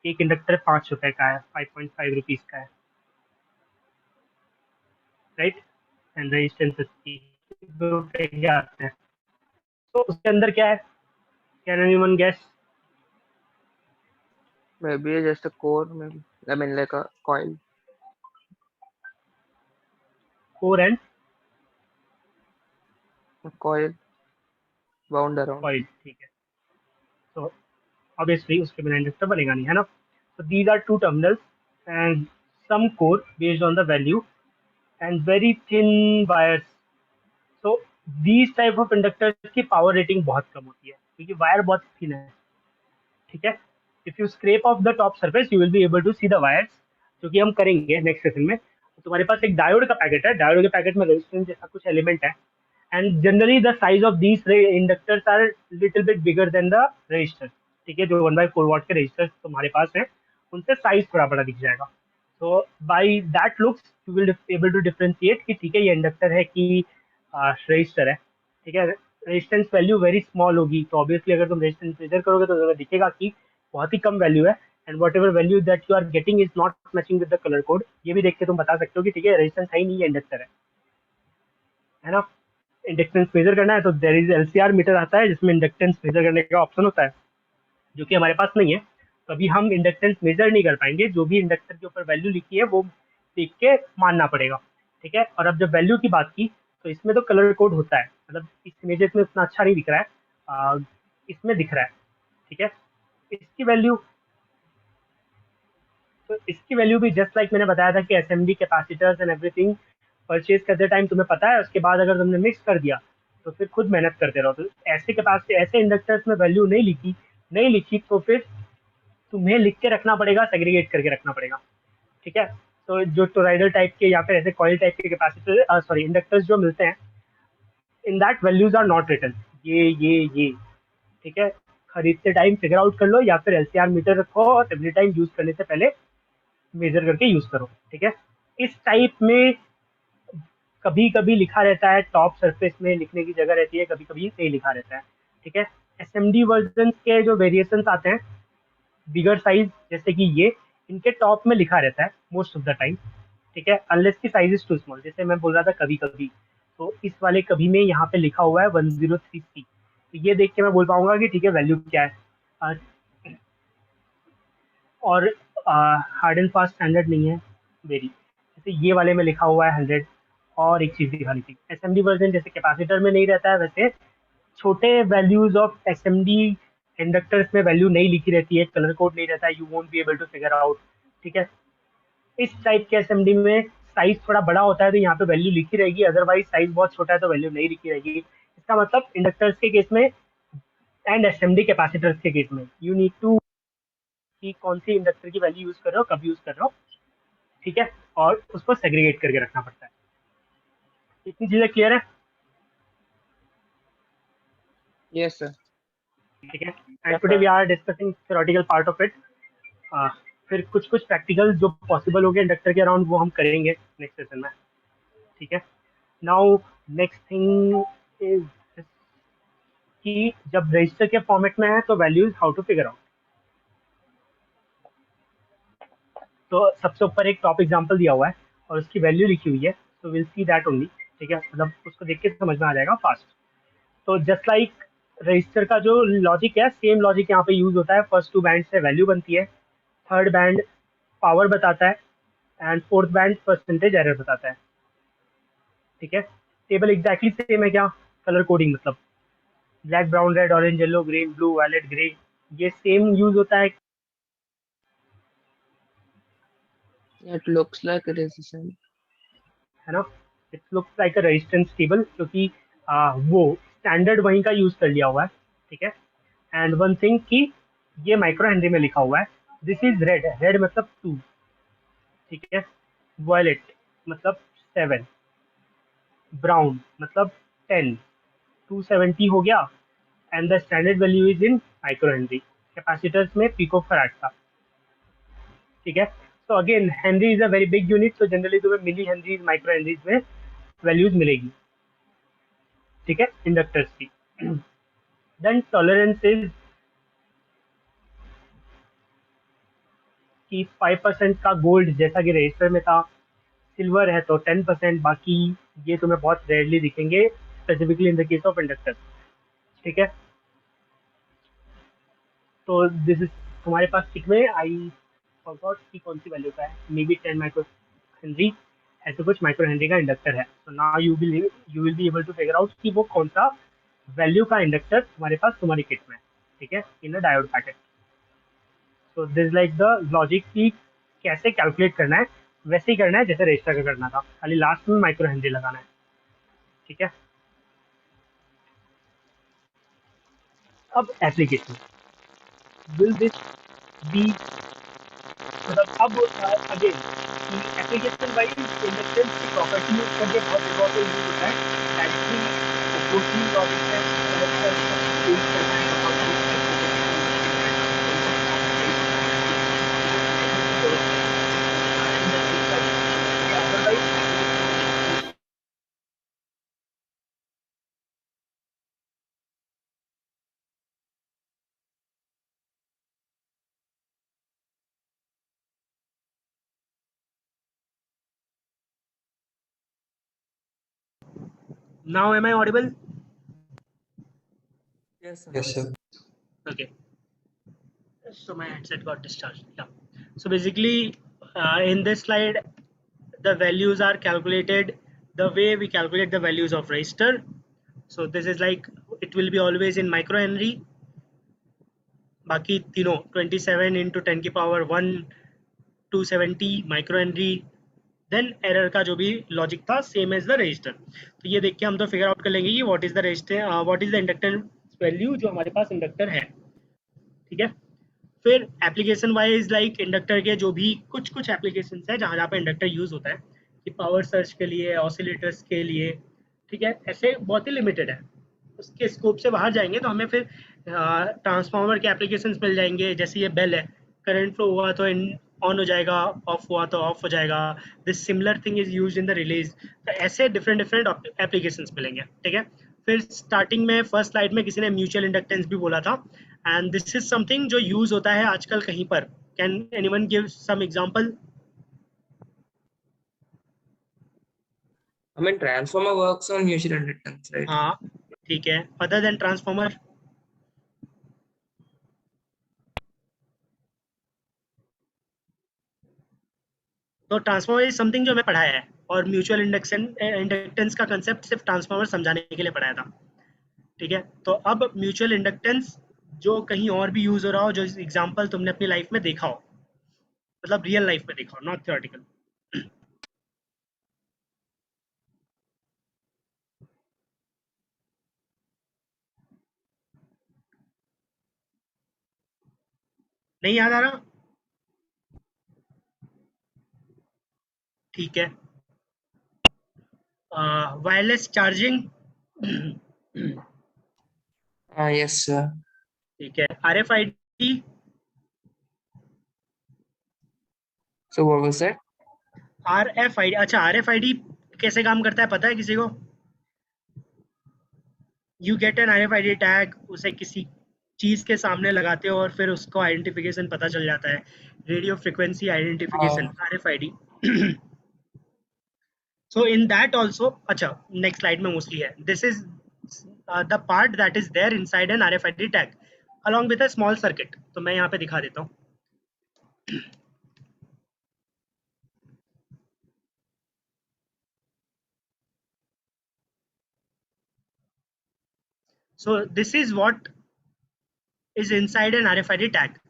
एक इंडक्टर 5 रुपए का है, 5.5 रुपीज़ का है, राइट। एंड रेजिस्टेंस 2 रुपए के आते हैं। तो उसके अंदर क्या है, can anyone guess? Maybe just a core, maybe. I mean, like a coil. Core and A coil wound around. Coil, ठीक है। तो ऑब्वियसली उसके बिना इंडक्टर बनेगा नहीं, है ना। So these are two terminals and some core based on the value and very thin wires. So these type of inductors की पावर रेटिंग बहुत कम होती है क्योंकि वायर बहुत थिन है, ठीक है। If you scrape off the top surface you will be able to see the wires, जो कि हम करेंगे नेक्स्ट सेशन में। तो तुम्हारे पास एक डायोड का पैकेट है, डायोड के पैकेट में रेजिस्टेंस जैसा कुछ एलिमेंट है, and generally the size of these inductors are little bit bigger than the resistors. ठीक है, जो 1/4 watt के resistors तुम्हारे पास हैं उनसे साइज थोड़ा बड़ा दिख जाएगा. So by that looks you will be able to differentiate कि ठीक है ये इंडक्टर है कि resistor है. ठीक है, रेजिस्टेंस वैल्यू वेरी स्मॉल होगी तो ऑब्वियसली अगर तुम रेजिस्टेंस मेजर करोगे तो तुम्हें दिखेगा कि बहुत ही कम वैल्यू है, and whatever value that you are getting is not matching with the colour code. ये भी देख के तुम बता सकते हो कि ठीक है रेजिस्टेंस है ही नहीं, ये इंडक्टर है ना. इंडक्टेंस मेजर करना है तो देयर इज एलसीआर मीटर आता है जिसमें इंडक्टेंस मेजर करने का ऑप्शन होता है, जो कि हमारे पास नहीं है. तो अभी हम इंडक्टेंस मेजर नहीं कर पाएंगे, जो भी इंडक्टर के ऊपर वैल्यू लिखी है वो देख के मानना पड़ेगा. ठीक है, और अब जब वैल्यू की बात की तो इसमें तो कलर कोड होता है, मतलब इस इमेजेस में उतना अच्छा नहीं दिख रहा है, इसमें दिख रहा है. ठीक है, इसकी वैल्यू, तो इसकी वैल्यू भी जस्ट लाइक मैंने बताया था कि SMD capacitors and everything purchase करते टाइम तुम्हें पता है, उसके बाद अगर तुमने मिक्स कर दिया तो फिर खुद मेहनत करते रहो. तो ऐसे कैपेसिटी ऐसे इंडक्टर्स में वैल्यू नहीं लिखी तो फिर तुम्हें लिख के रखना पड़ेगा, सेग्रीगेट करके रखना पड़ेगा. ठीक है, तो जो टोराइडल टाइप के या फिर ऐसे कॉइल टाइप के कैपेसिटर सॉरी इंडक्टर्स जो मिलते हैं, in that values are not written. ये ठीक है, खरीदते टाइम फिगर आउट कर लो या फिर एलसीआर मीटर रखो और एवरी टाइम यूज करने से पहले मेजर करके यूज करो. ठीक है, इस टाइप में कभी कभी लिखा रहता है, टॉप सरफेस में लिखने की जगह रहती है, कभी कभी नहीं लिखा रहता है. ठीक है, एसएमडी वर्जन के जो वेरिएशंस आते हैं बिगर साइज जैसे कि ये, इनके टॉप में लिखा रहता है मोस्ट ऑफ द टाइम. ठीक है, अनलेस की साइज इज टू स्मॉल, जैसे मैं बोल रहा था कभी कभी, तो इस वाले कभी में यहाँ पे लिखा हुआ है 103C. तो ये देख के मैं बोल पाऊंगा कि ठीक है वैल्यू क्या है. और हार्ड एंड फास्ट स्टैंडर्ड नहीं है वेरी, जैसे ये वाले में लिखा हुआ है 100. और एक चीज़ दिखानी थी, एसएमडी वर्जन जैसे कैपेसिटर में नहीं रहता है वैसे छोटे वैल्यूज ऑफ एसएमडी इंडक्टर्स में वैल्यू नहीं लिखी रहती है, कलर कोड नहीं रहता है, you won't be able to figure out. ठीक है, इस टाइप के एसएमडी में साइज थोड़ा बड़ा होता है तो यहाँ पे वैल्यू लिखी रहेगी, अदरवाइज साइज बहुत छोटा है तो वैल्यू नहीं लिखी रहेगी. इसका मतलब इंडक्टर्स के केस में एंड एसएमडी कैपेसिटर्स के केस में यू नीड टू कि कौन सी इंडक्टर की वैल्यू यूज कर रहे हो, कब यूज कर रहे हो. ठीक है, और उसको सेग्रीगेट करके रखना पड़ता है. इतनी चीजें क्लियर है? Yes, sir. ठीक है, and today we are discussing theoretical part of it. फिर कुछ प्रैक्टिकल जो पॉसिबल हो गए इंडक्टर के अराउंड वो हम करेंगे नेक्स्ट सेशन में. ठीक है, नाउ नेक्स्ट थिंग इज कि जब रजिस्टर के फॉर्मेट में है तो values how to figure out. तो सबसे ऊपर एक टॉप एग्जांपल दिया हुआ है और उसकी वैल्यू लिखी हुई है, तो विल सी दैट ओनली. ठीक है, मतलब उसको देख के समझ में आ जाएगा फास्ट. तो जस्ट लाइक रजिस्टर का जो लॉजिक है सेम लॉजिक यहाँ पे यूज होता है. फर्स्ट 2 बैंड से वैल्यू बनती है, थर्ड बैंड पावर बताता है and fourth band percentage error बताता है. ठीक है, टेबल एग्जैक्टली सेम है क्या, कलर कोडिंग मतलब black brown red orange yellow green blue violet grey, ये सेम यूज होता है. It looks like it is the same. है ना, it looks like a resistance table क्योंकि वो स्टैंडर्ड वहीं का यूज कर लिया हुआ है. ठीक है, एंड वन थिंग कि ये माइक्रो हेनरी में लिखा हुआ है. दिस इज रेड, रेड मतलब 2. ठीक है, वायलेट मतलब 7, ब्राउन मतलब 10, 270 हो गया. And the standard value is in micro Henry. Capacitors में पिको फैराड था. ठीक है, तो again Henry is a very big unit, तो जनरली तुम्हें मिली हेनरीज माइक्रो हेनरीज में वैल्यूज मिलेगी. ठीक है, इंडक्टर्स की. देन टॉलरेंस इज कि 5% का गोल्ड जैसा कि रजिस्टर में था, सिल्वर है तो 10%, बाकी ये तुम्हें बहुत रेयरली दिखेंगे specifically in the case of inductor. ठीक है, तो दिस इज तुम्हारे पास किट में आई फॉरगॉट की कौन सी वैल्यू का है, मे बी 10 माइक्रो हेनरी, ऐसे कुछ माइक्रो हेनरी का इंडक्टर है. तो now you will be able to figure out कि वो कौन सा वैल्यू का इंडक्टर तुम्हारे पास तुम्हारी किट में. ठीक है, इन अ डायोड पैकेट. तो दिस लाइक द लॉजिक की कैसे कैलकुलेट करना है वैसे ही करना है जैसे रजिस्टर का करना था, खाली लास्ट में माइक्रो हेनरी लगाना है. ठीक है, अब एप्लीकेशन विल दिस बी, मतलब अब अगेन एप्लीकेशन वाइज इंडक्टेंस की प्रॉपर्टी यूज करके बहुत जगह पे यूज होता है. डायरेक्टली totally logic है, character सब change करना है, how to set protection in the system. Otherwise, now am I audible? Yes, sir. Yes, sir. Okay. So my headset got discharged. Yeah. So basically, in this slide, the values are calculated the way we calculate the values of resistor. So this is like it will be always in microhenry. बाकी तीनों 27 into 10 की power 1 270 microhenry. Then error का जो भी logic था same as the register. तो ये देख के हम तो फिगर आउट कर लेंगे कि what is the register, what is the inductance value जो हमारे पास इंडक्टर है. ठीक है. फिर एप्लीकेशन वाइज लाइक इंडक्टर के जो भी कुछ एप्लीकेशन है जहाँ पे इंडक्टर यूज होता है कि पावर सर्च के लिए, ऑसिलेटर्स के लिए. ठीक है. ऐसे बहुत ही लिमिटेड है. उसके स्कोप से बाहर जाएंगे तो हमें फिर ट्रांसफार्मर के एप्लीकेशंस मिल जाएंगे. जैसे ये बेल है, करंट फ्लो हुआ तो ऑन हो जाएगा, ऑफ हुआ तो ऑफ हो जाएगा. This similar thing is used in the release. तो ऐसे डिफरेंट एप्लीकेशंस मिलेंगे. ठीक है. फिर स्टार्टिंग में फर्स्ट स्लाइड में किसी ने म्यूचुअल इंडक्टेंस भी बोला था, एंड दिस इज समथिंग जो यूज होता है आजकल कहीं पर. Can anyone give some example? I mean, transformer works on mutual inductance, right? हाँ, ठीक है. Other than transformer? तो ट्रांसफार्मर इज समथिंग जो हमें पढ़ाया है, और म्यूचुअल इंडक्टेंस का कंसेप्ट सिर्फ ट्रांसफार्मर समझाने के लिए पढ़ाया था. ठीक है. तो अब म्यूचुअल इंडक्टेंस जो कहीं और भी यूज हो रहा हो, जो एग्जांपल तुमने अपनी लाइफ में देखा हो, मतलब रियल लाइफ में देखा हो, नॉट थ्योरेटिकल. नहीं याद आ रहा? ठीक है. Wireless charging. Yes, sir. ठीक है. RFID. So what was that? RFID. अच्छा, RFID कैसे काम करता है पता है किसी को? You get N RFID tag, उसे किसी चीज के सामने लगाते हो और फिर उसको आइडेंटिफिकेशन पता चल जाता है. Radio frequency identification, RFID. So in that also, अच्छा next slide में mostly है. This is the part that is there inside an RFID tag along with a small circuit. तो मैं यहाँ पे दिखा देता हूँ. So this is what is inside an RFID tag.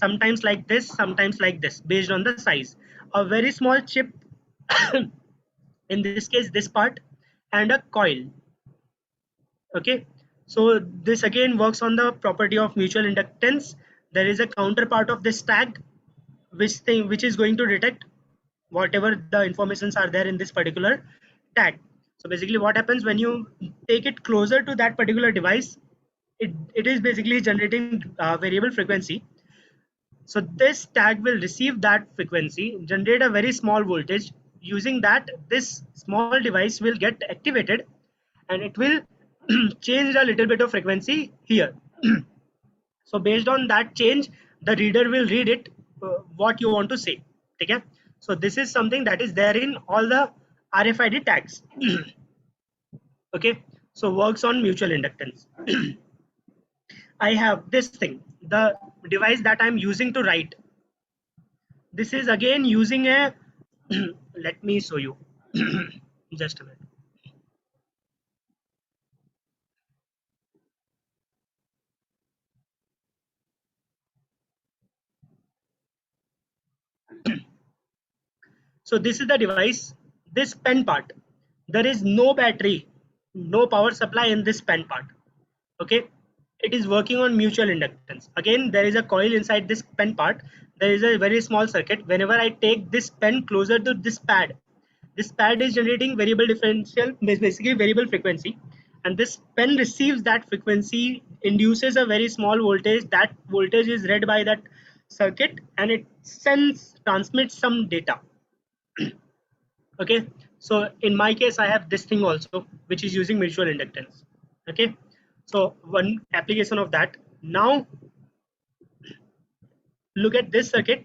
Sometimes like this, sometimes like this, based on the size. A very small chip, in this case this part, and a coil. Okay. So this again works on the property of mutual inductance. There is a counterpart of this tag which is going to detect whatever the informations are there in this particular tag. So basically what happens when you take it closer to that particular device, it is basically generating variable frequency. So this tag will receive that frequency, generate a very small voltage. Using that, this small device will get activated and it will change a little bit of frequency here. So based on that change, the reader will read it, what you want to say. Okay. So this is something that is there in all the RFID tags. Okay. So works on mutual inductance. I have this thing, the device that I'm using to write. This is again using a let me show you. Just a minute. So this is the device, this pen part. There is no battery, no power supply in this pen part. Okay. It is working on mutual inductance. Again, there is a coil inside this pen part. There is a very small circuit. Whenever I take this pen closer to this pad is generating variable differential, basically variable frequency. and this pen receives that frequency, induces a very small voltage. That voltage is read by that circuit and it transmits some data. Okay, so in my case I have this thing also which is using mutual inductance. Okay, so one application of that. Now look at this circuit,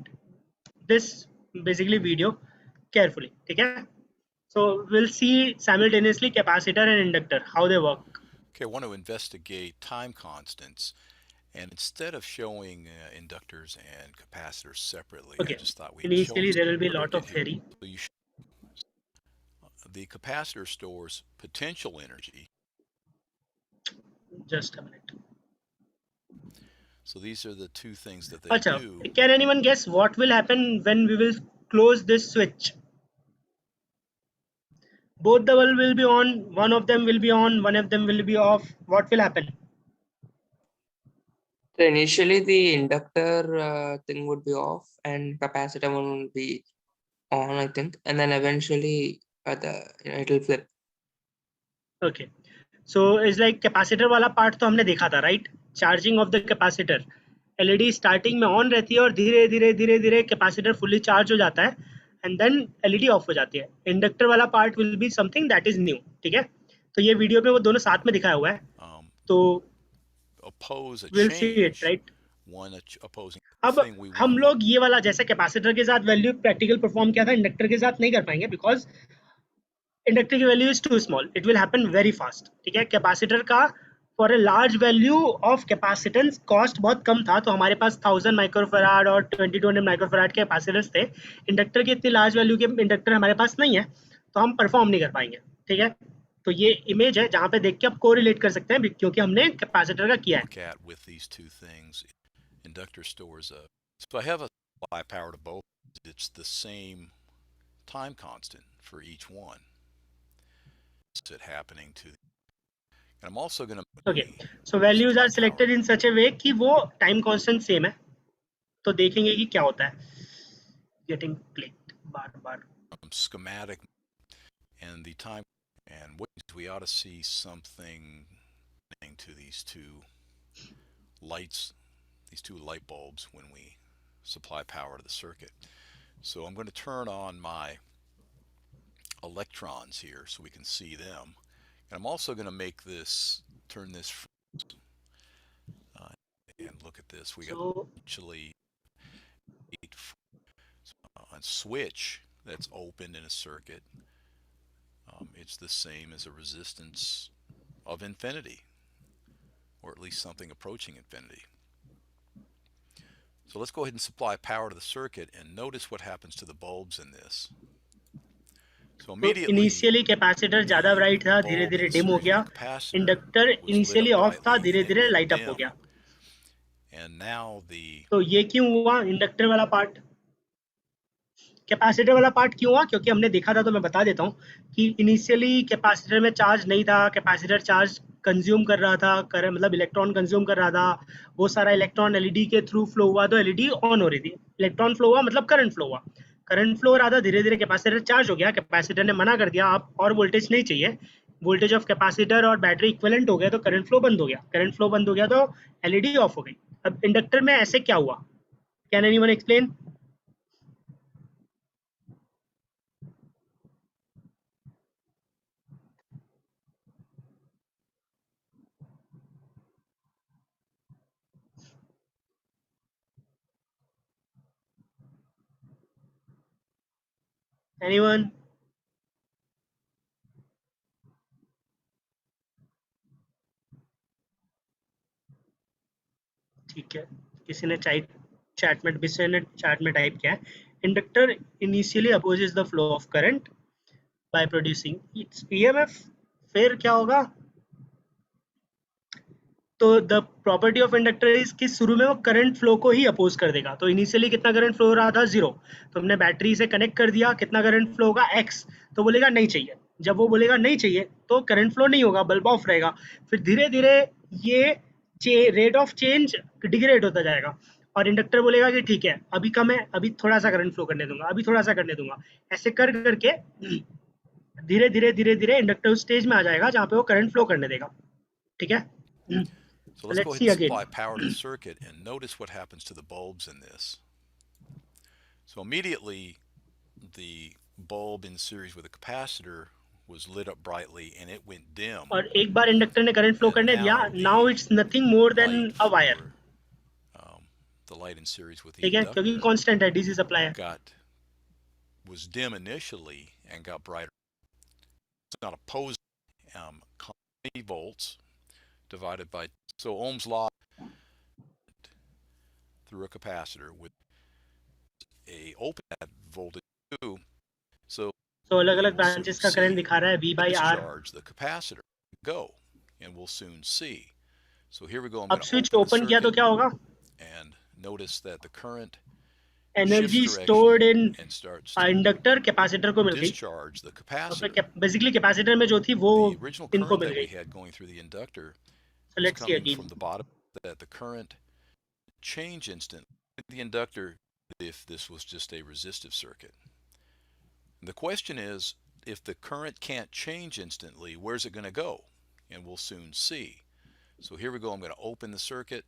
this basically video carefully. Okay, so we'll see simultaneously capacitor and inductor how they work. Okay, I want to investigate time constants, and instead of showing inductors and capacitors separately, Okay, I just thought we'd initially show there will be a lot circuit of here. theory. So the capacitor stores potential energy. Just a minute. So these are the two things that they Acha, do. can anyone guess what will happen when we will close this switch? Both the bulb will be on, one of them will be on, one of them will be off. What will happen? So initially the inductor thing would be off and capacitor one would be on, I think, and then eventually it'll flip. Okay, so it's like capacitor वाला part तो हमने देखा था, right? Charging of the capacitor. LED starting में on रहती है और धीरे धीरे धीरे धीरे capacitor fully charge हो जाता है and then LED off हो जाती है. Inductor वाला part will be something that is new. ठीक है? तो ये वीडियो में वो दोनों साथ में दिखाया हुआ है. तो oppose a we'll see it, change, right? one opposing अब thing we हम want. लोग ये वाला जैसे कैपेसिटर के साथ वैल्यू प्रैक्टिकल परफॉर्म किया था, इंडक्टर के साथ नहीं कर पाएंगे बिकॉज इंडक्टर की value is too small, it will happen very fast. ठीक है, कैपेसिटर का for a large value of capacitance cost बहुत कम था, तो हमारे पास 1000 माइक्रोफैराड और 2200 माइक्रोफैराड के कैपेसिटर्स थे. इंडक्टर की इतनी लार्ज वैल्यू के इंडक्टर हमारे पास नहीं है, तो हम परफॉर्म नहीं कर पाएंगे. ठीक है, तो ये इमेज है जहाँ पे देख के आप कोरिलेट कर सकते हैं क्योंकि हमने कैपेसिटर का किया है. With these two things, inductor stores a. So I have a supply power to both. It's the same time constant for each one. It's it happening to. And I'm also going to. Okay, so values are selected in such a way कि वो time constant same है. तो देखेंगे कि क्या होता है. Getting clicked bar. Schematic and the time, and we ought to see something to these two lights, these two light bulbs when we supply power to the circuit. So I'm going to turn on my electrons here so we can see them. And I'm also going to make this, turn this, and look at this. We got actually a switch that's opened in a circuit. It's the same as a resistance of infinity, or at least something approaching infinity. So let's go ahead and supply power to the circuit and notice what happens to the bulbs in this. So immediately, initially capacitor ज़्यादा bright था, धीरे धीरे dim हो गया. Inductor initially off था, धीरे धीरे light up हो गया. And now तो ये क्यों हुआ? इंडक्टर वाला पार्ट. कैपेसिटर वाला पार्ट क्यों हुआ? क्योंकि हमने देखा था, तो मैं बता देता हूँ कि इनिशियली कैपेसिटर में चार्ज नहीं था, कैपेसिटर चार्ज कंज्यूम कर रहा था, मतलब इलेक्ट्रॉन कंज्यूम कर रहा था. वो सारा इलेक्ट्रॉन एलईडी के थ्रू फ्लो हुआ, तो एलईडी ऑन हो रही थी. इलेक्ट्रॉन फ्लो हुआ मतलब करंट फ्लो हुआ. करंट फ्लो हो रहा था, धीरे धीरे कैपेसिटर चार्ज हो गया. कैपेसिटर ने मना कर दिया, आप और वोल्टेज नहीं चाहिए, वोल्टेज ऑफ कैपेसिटर और बैटरी इक्विवेलेंट हो गया, तो करंट फ्लो बंद हो गया. करंट फ्लो बंद हो गया तो एलईडी ऑफ हो गई. अब इंडक्टर में ऐसे क्या हुआ? Can anyone explain? Anyone? ठीक है, किसी ने चैट में टाइप किया है, inductor initially opposes the flow of current by producing it's EMF. फिर क्या होगा? तो the property of inductor is कि शुरू में वो करंट फ्लो को ही अपोज कर देगा. तो इनिशियली कितना करंट फ्लो हो रहा था? 0. तो हमने बैटरी से कनेक्ट कर दिया, कितना करंट फ्लो होगा? x. तो बोलेगा नहीं चाहिए. जब वो बोलेगा नहीं चाहिए तो करंट फ्लो नहीं होगा, बल्ब ऑफ रहेगा. फिर धीरे धीरे ये रेट ऑफ चेंज डिग्रेड होता जाएगा और इंडक्टर बोलेगा कि ठीक है, अभी कम है, अभी थोड़ा सा करंट फ्लो करने दूंगा, अभी थोड़ा सा करने दूंगा. ऐसे कर करके धीरे धीरे धीरे धीरे इंडक्टर उस स्टेज में आ जाएगा जहाँ पे वो करंट फ्लो करने देगा, ठीक है? So let's go Let's ahead see and again. supply power to the circuit and notice what happens to the bulbs in this. So immediately the bulb in series with the capacitor was lit up brightly and it went dim. और एक बार inductor ने current flow And करने दिया, now now the it's nothing more than light a wire, for the light in series with the ठीक है? क्योंकि inductor constant है, DC supply है. was dim initially and got brighter. It's not opposed 20 volts divided by, so Ohm's law through a capacitor with a open voltage too. So अलग अलग we'll branches soon का current see. दिखा रहा है V by R. Discharge the capacitor. Go, and we'll soon see. So here we go. I'm अब going to switch open the open किया तो circuit क्या होगा? and notice that the current energy shifts stored direction in and starts to inductor capacitor को मिल गई. discharge the तो capacitor. फिर basically capacitor में जो थी वो The original इनको current मिल that we गई. had going through the inductor So was let's see coming again. from the bottom. That the current change instant the inductor if this was just a resistive circuit. The question is, if the current can't change instantly, where's it going to go? And we'll soon see. So here we go. I'm going to open the circuit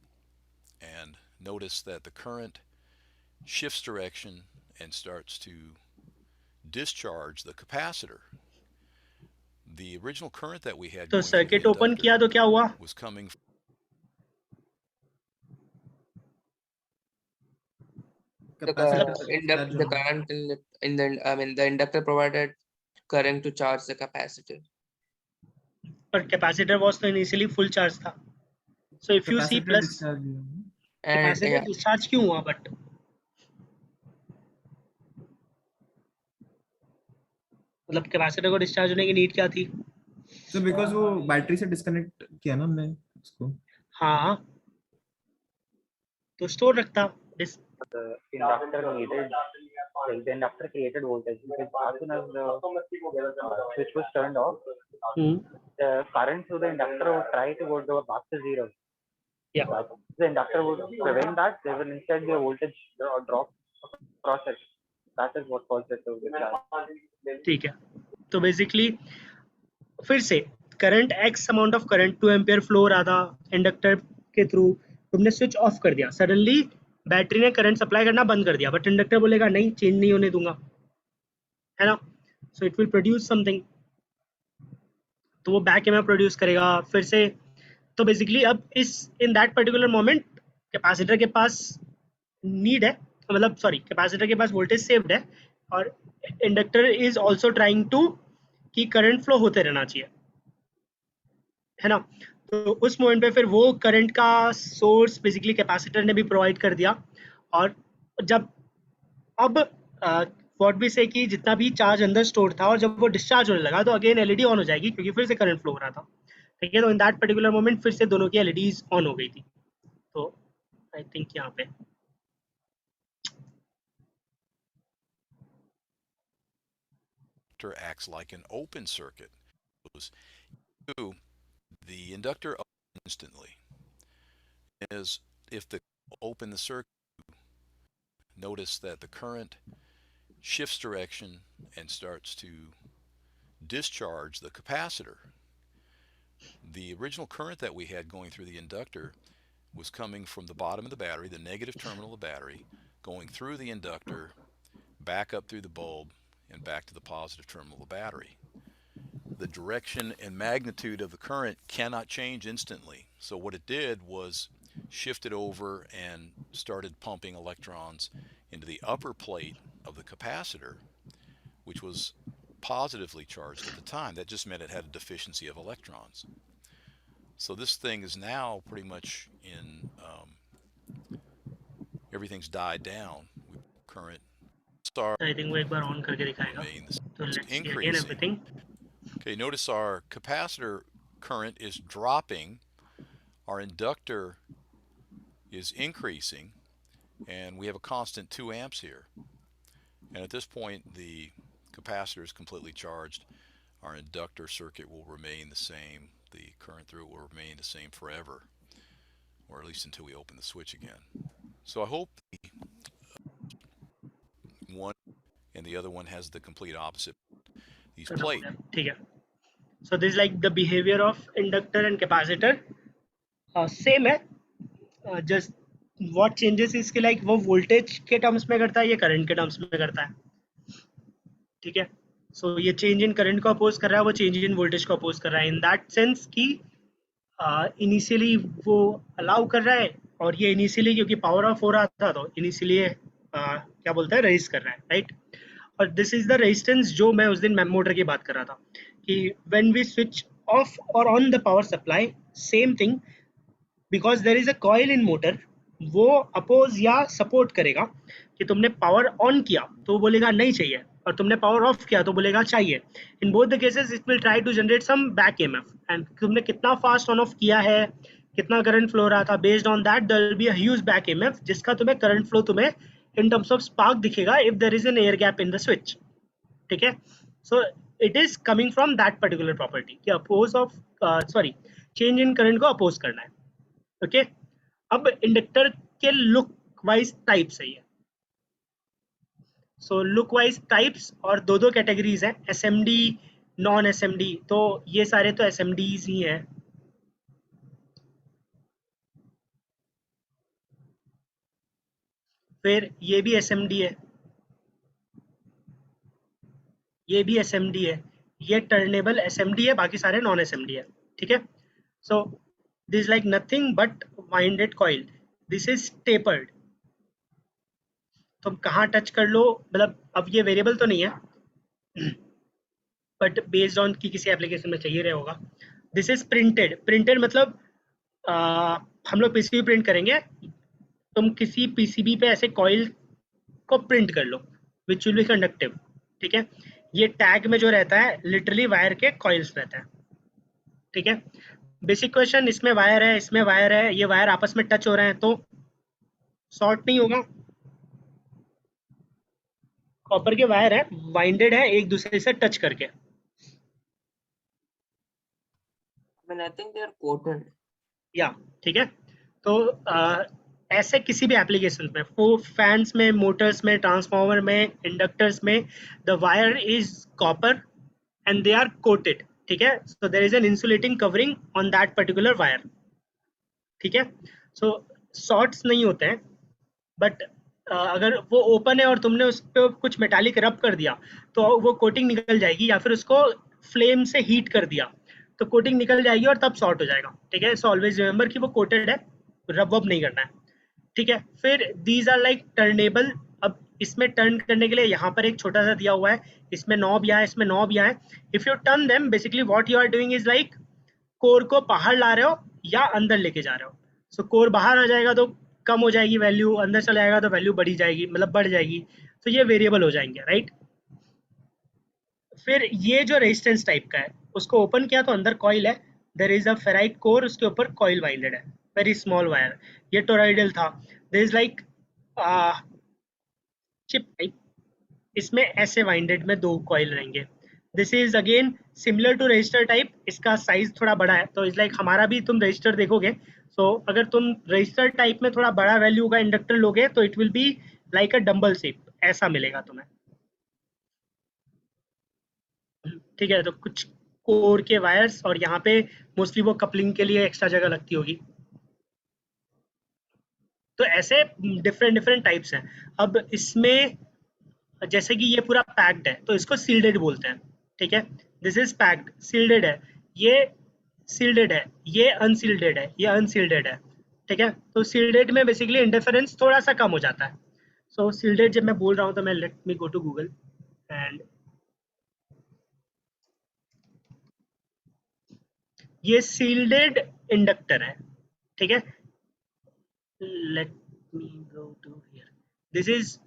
and notice that the current shifts direction and starts to discharge the capacitor. The original current that we had तो going through the circuit open inductor किया तो क्या हुआ? was coming The Capacitor induct the current in the I mean the inductor provided current to charge the capacitor. पर capacitor was तो initially full charge था. So if you see plus And capacitor yeah, discharge क्यों हुआ? But मतलब capacitor को discharge होने की need क्या थी? So because वो बैटरी से डिस्कनेक्ट किया ना हमने उसको. हाँ, तो स्टोर रखता. The inductor needed, like the inductor created voltage because as soon as the switch was turned off, the current through the inductor would try to go back to zero. Yeah. But the inductor would prevent that. They will instead the voltage drop across it. That is what caused it to discharge. ठीक है. तो basically फिर से current x amount of current 2 ampere flow हो रहा था inductor के through. तुमने स्विच ऑफ कर दिया, सडनली बैटरी ने करंट सप्लाई करना बंद कर दिया, बट इंडक्टर बोलेगा नहीं, चेंज नहीं होने दूंगा, है ना? So it will produce something. तो वो बैक ईएमएफ प्रोड्यूस करेगा फिर से. तो बेसिकली अब इस in that particular moment capacitor के पास नीड है, मतलब सॉरी कैपेसिटर के पास वोल्टेज सेव्ड है और inductor is also trying to कि करंट फ्लो होते रहना चाहिए, है ना? तो उस मोमेंट पे फिर वो करंट का सोर्स बेसिकली कैपेसिटर ने भी प्रोवाइड कर दिया. और जब अब व्हाट भी से कि जितना भी चार्ज अंदर स्टोर था और जब वो डिस्चार्ज होने लगा तो अगेन एलईडी ऑन हो जाएगी क्योंकि फिर से करंट फ्लो हो रहा था, ठीक है? तो इन दैट पर्टिकुलर मोमेंट फिर से दोनों की एलईडीज ऑन हो गई थी. तो आई थिंक यहाँ पे acts like an open circuit. The inductor instantly is if the open the circuit, notice that the current shifts direction and starts to discharge the capacitor. The original current that we had going through the inductor was coming from the bottom of the battery, the negative terminal of the battery, going through the inductor, back up through the bulb, and back to the positive terminal of the battery. The direction and magnitude of the current cannot change instantly. So what it did was shifted over and started pumping electrons into the upper plate of the capacitor, which was positively charged at the time. That just meant it had a deficiency of electrons. So this thing is now pretty much in, everything's died down. Current I think वो एक बार on करके दिखाएगा. तो let's see again everything. Okay, notice our capacitor current is dropping, our inductor is increasing, and we have a constant 2 amps here. And at this point, the capacitor is completely charged. Our inductor circuit will remain the same. The current through it will remain the same forever, or at least until we open the switch again. So I hope one and the other one has the complete opposite. these plate. ठीक है. So this is like the behavior of inductor and capacitor. Same है. Just what changes इसके like वो voltage के terms में करता है, ये current के terms में करता है. ठीक है. So ये change in current को oppose कर रहा है, वो change in voltage को oppose कर रहा है. In that sense कि इनिशियली वो अलाउ कर रहा है, और ये इनिशियली क्योंकि पावर ऑफ हो रहा था तो इनिशियली क्या बोलता है, रेजिस्ट कर रहा है, राइट. और दिस इज द रेजिस्टेंस जो मैं उस दिन मैम मोटर की बात कर रहा था कि व्हेन वी स्विच ऑफ और on the power supply, same thing, because there is a coil in motor, वो अपोज या सपोर्ट करेगा कि तुमने पावर ऑन किया तो वो बोलेगा नहीं चाहिए, और तुमने पावर ऑफ किया तो बोलेगा चाहिए. In both the cases it will try to generate some back EMF, and तुमने कितना फास्ट ऑन ऑफ किया है, कितना करंट फ्लो रहा था, based on that there will be a huge back EMF, जिसका तुम्हें करंट फ्लो तुम्हें इन टर्म्स ऑफ स्पार्क दिखेगा if there is an air gap in the switch. ठीक है. So it is coming from that particular property कि oppose of change in current को oppose करना है. ओके. अब इंडक्टर के लुक वाइज टाइप्स है ये. सो लुक वाइज टाइप्स और दो कैटेगरीज हैं, एसएमडी, नॉन एसएमडी. तो ये सारे तो एसएमडीज ही हैं. फिर ये भी एसएमडी है, ये भी एसएमडी है, ये टर्नेबल एसएमडी है, बाकी सारे नॉन एसएमडी है. ठीक है. So this is like nothing but winded coil. This is tapered. तुम कहाँ टच कर लो, मतलब अब ये वेरिएबल तो नहीं है, बट बेस्ड ऑन की किसी एप्लीकेशन में चाहिए रहा होगा. This is printed. प्रिंटेड मतलब हम लोग पीसीबी प्रिंट करेंगे, तुम किसी पीसीबी पे ऐसे कॉइल को प्रिंट कर लो विच विल बी कंडक्टिव. ठीक है. ये टैग में जो रहता है लिटरली वायर के कॉइल्स रहता है. ठीक है. बेसिक क्वेश्चन, इसमें वायर है, इसमें वायर है, ये वायर आपस में टच हो रहे हैं तो शॉर्ट नहीं होगा. कॉपर के वायर है, वाइंडेड है एक दूसरे से टच करके. I mean, I think they are coated. या ठीक है. तो ऐसे किसी भी एप्लीकेशन में, वो फैंस में, मोटर्स में, ट्रांसफार्मर में, इंडक्टर्स में, the wire is copper and they are coated. ठीक है. So there is an insulating covering on that particular wire. ठीक है. सो शॉर्ट्स नहीं होते हैं, बट अगर वो ओपन है और तुमने उस पर कुछ मेटालिक रब कर दिया तो वो कोटिंग निकल जाएगी, या फिर उसको फ्लेम से हीट कर दिया तो कोटिंग निकल जाएगी और तब शॉर्ट हो जाएगा. ठीक है. सो ऑलवेज रिमेंबर कि वो कोटेड है, रब वब नहीं करना है. ठीक है. फिर दीज आर लाइक टर्नेबल. अब इसमें टर्न करने के लिए यहाँ पर एक छोटा सा दिया हुआ है, इसमें नॉब यहाँ है, इसमें नॉब यहाँ है. If you turn them, basically what you are doing is like core को बाहर ला रहे हो या अंदर लेके जा रहे हो. सो कोर बाहर आ जाएगा तो कम हो जाएगी वैल्यू, अंदर चला जाएगा तो वैल्यू बढ़ी जाएगी, मतलब बढ़ जाएगी. तो ये वेरिएबल हो जाएंगे, राइट. फिर ये जो रेजिस्टेंस टाइप का है, उसको ओपन किया तो अंदर कॉइल है, there is a ferrite core, उसके ऊपर कॉइल वाइंडेड है, वेरी स्मॉल वायर. ये टोरॉइडल था. There is like chip type, इसमें ऐसे वाइंडेड में दो कॉइल रहेंगे. This is again similar to resistor type. इसका साइज थोड़ा बड़ा है, तो इज लाइक हमारा भी तुम रजिस्टर देखोगे, सो अगर तुम रजिस्टर टाइप में थोड़ा बड़ा वैल्यू का इंडक्टर लोगे तो it will be like a dumbbell shape, ऐसा मिलेगा तुम्हें. ठीक है. तो कुछ कोर के वायर्स, और यहाँ पे मोस्टली वो कपलिंग के लिए एक्स्ट्रा जगह लगती होगी. तो ऐसे डिफरेंट टाइप्स हैं. अब इसमें जैसे कि ये पूरा पैक्ड है तो इसको सील्डेड बोलते हैं. ठीक है. दिस इज पैक्ड, सील्डेड है, ये सील्डेड है, ये अनसील्डेड है, ये अनसील्डेड है. ठीक है. तो सील्डेड में बेसिकली इंटरफेरेंस थोड़ा सा कम हो जाता है. सो सील्डेड जब मैं बोल रहा हूँ तो मैं let me go to Google and ये सील्डेड इंडक्टर है. ठीक है. Let me go to here. This is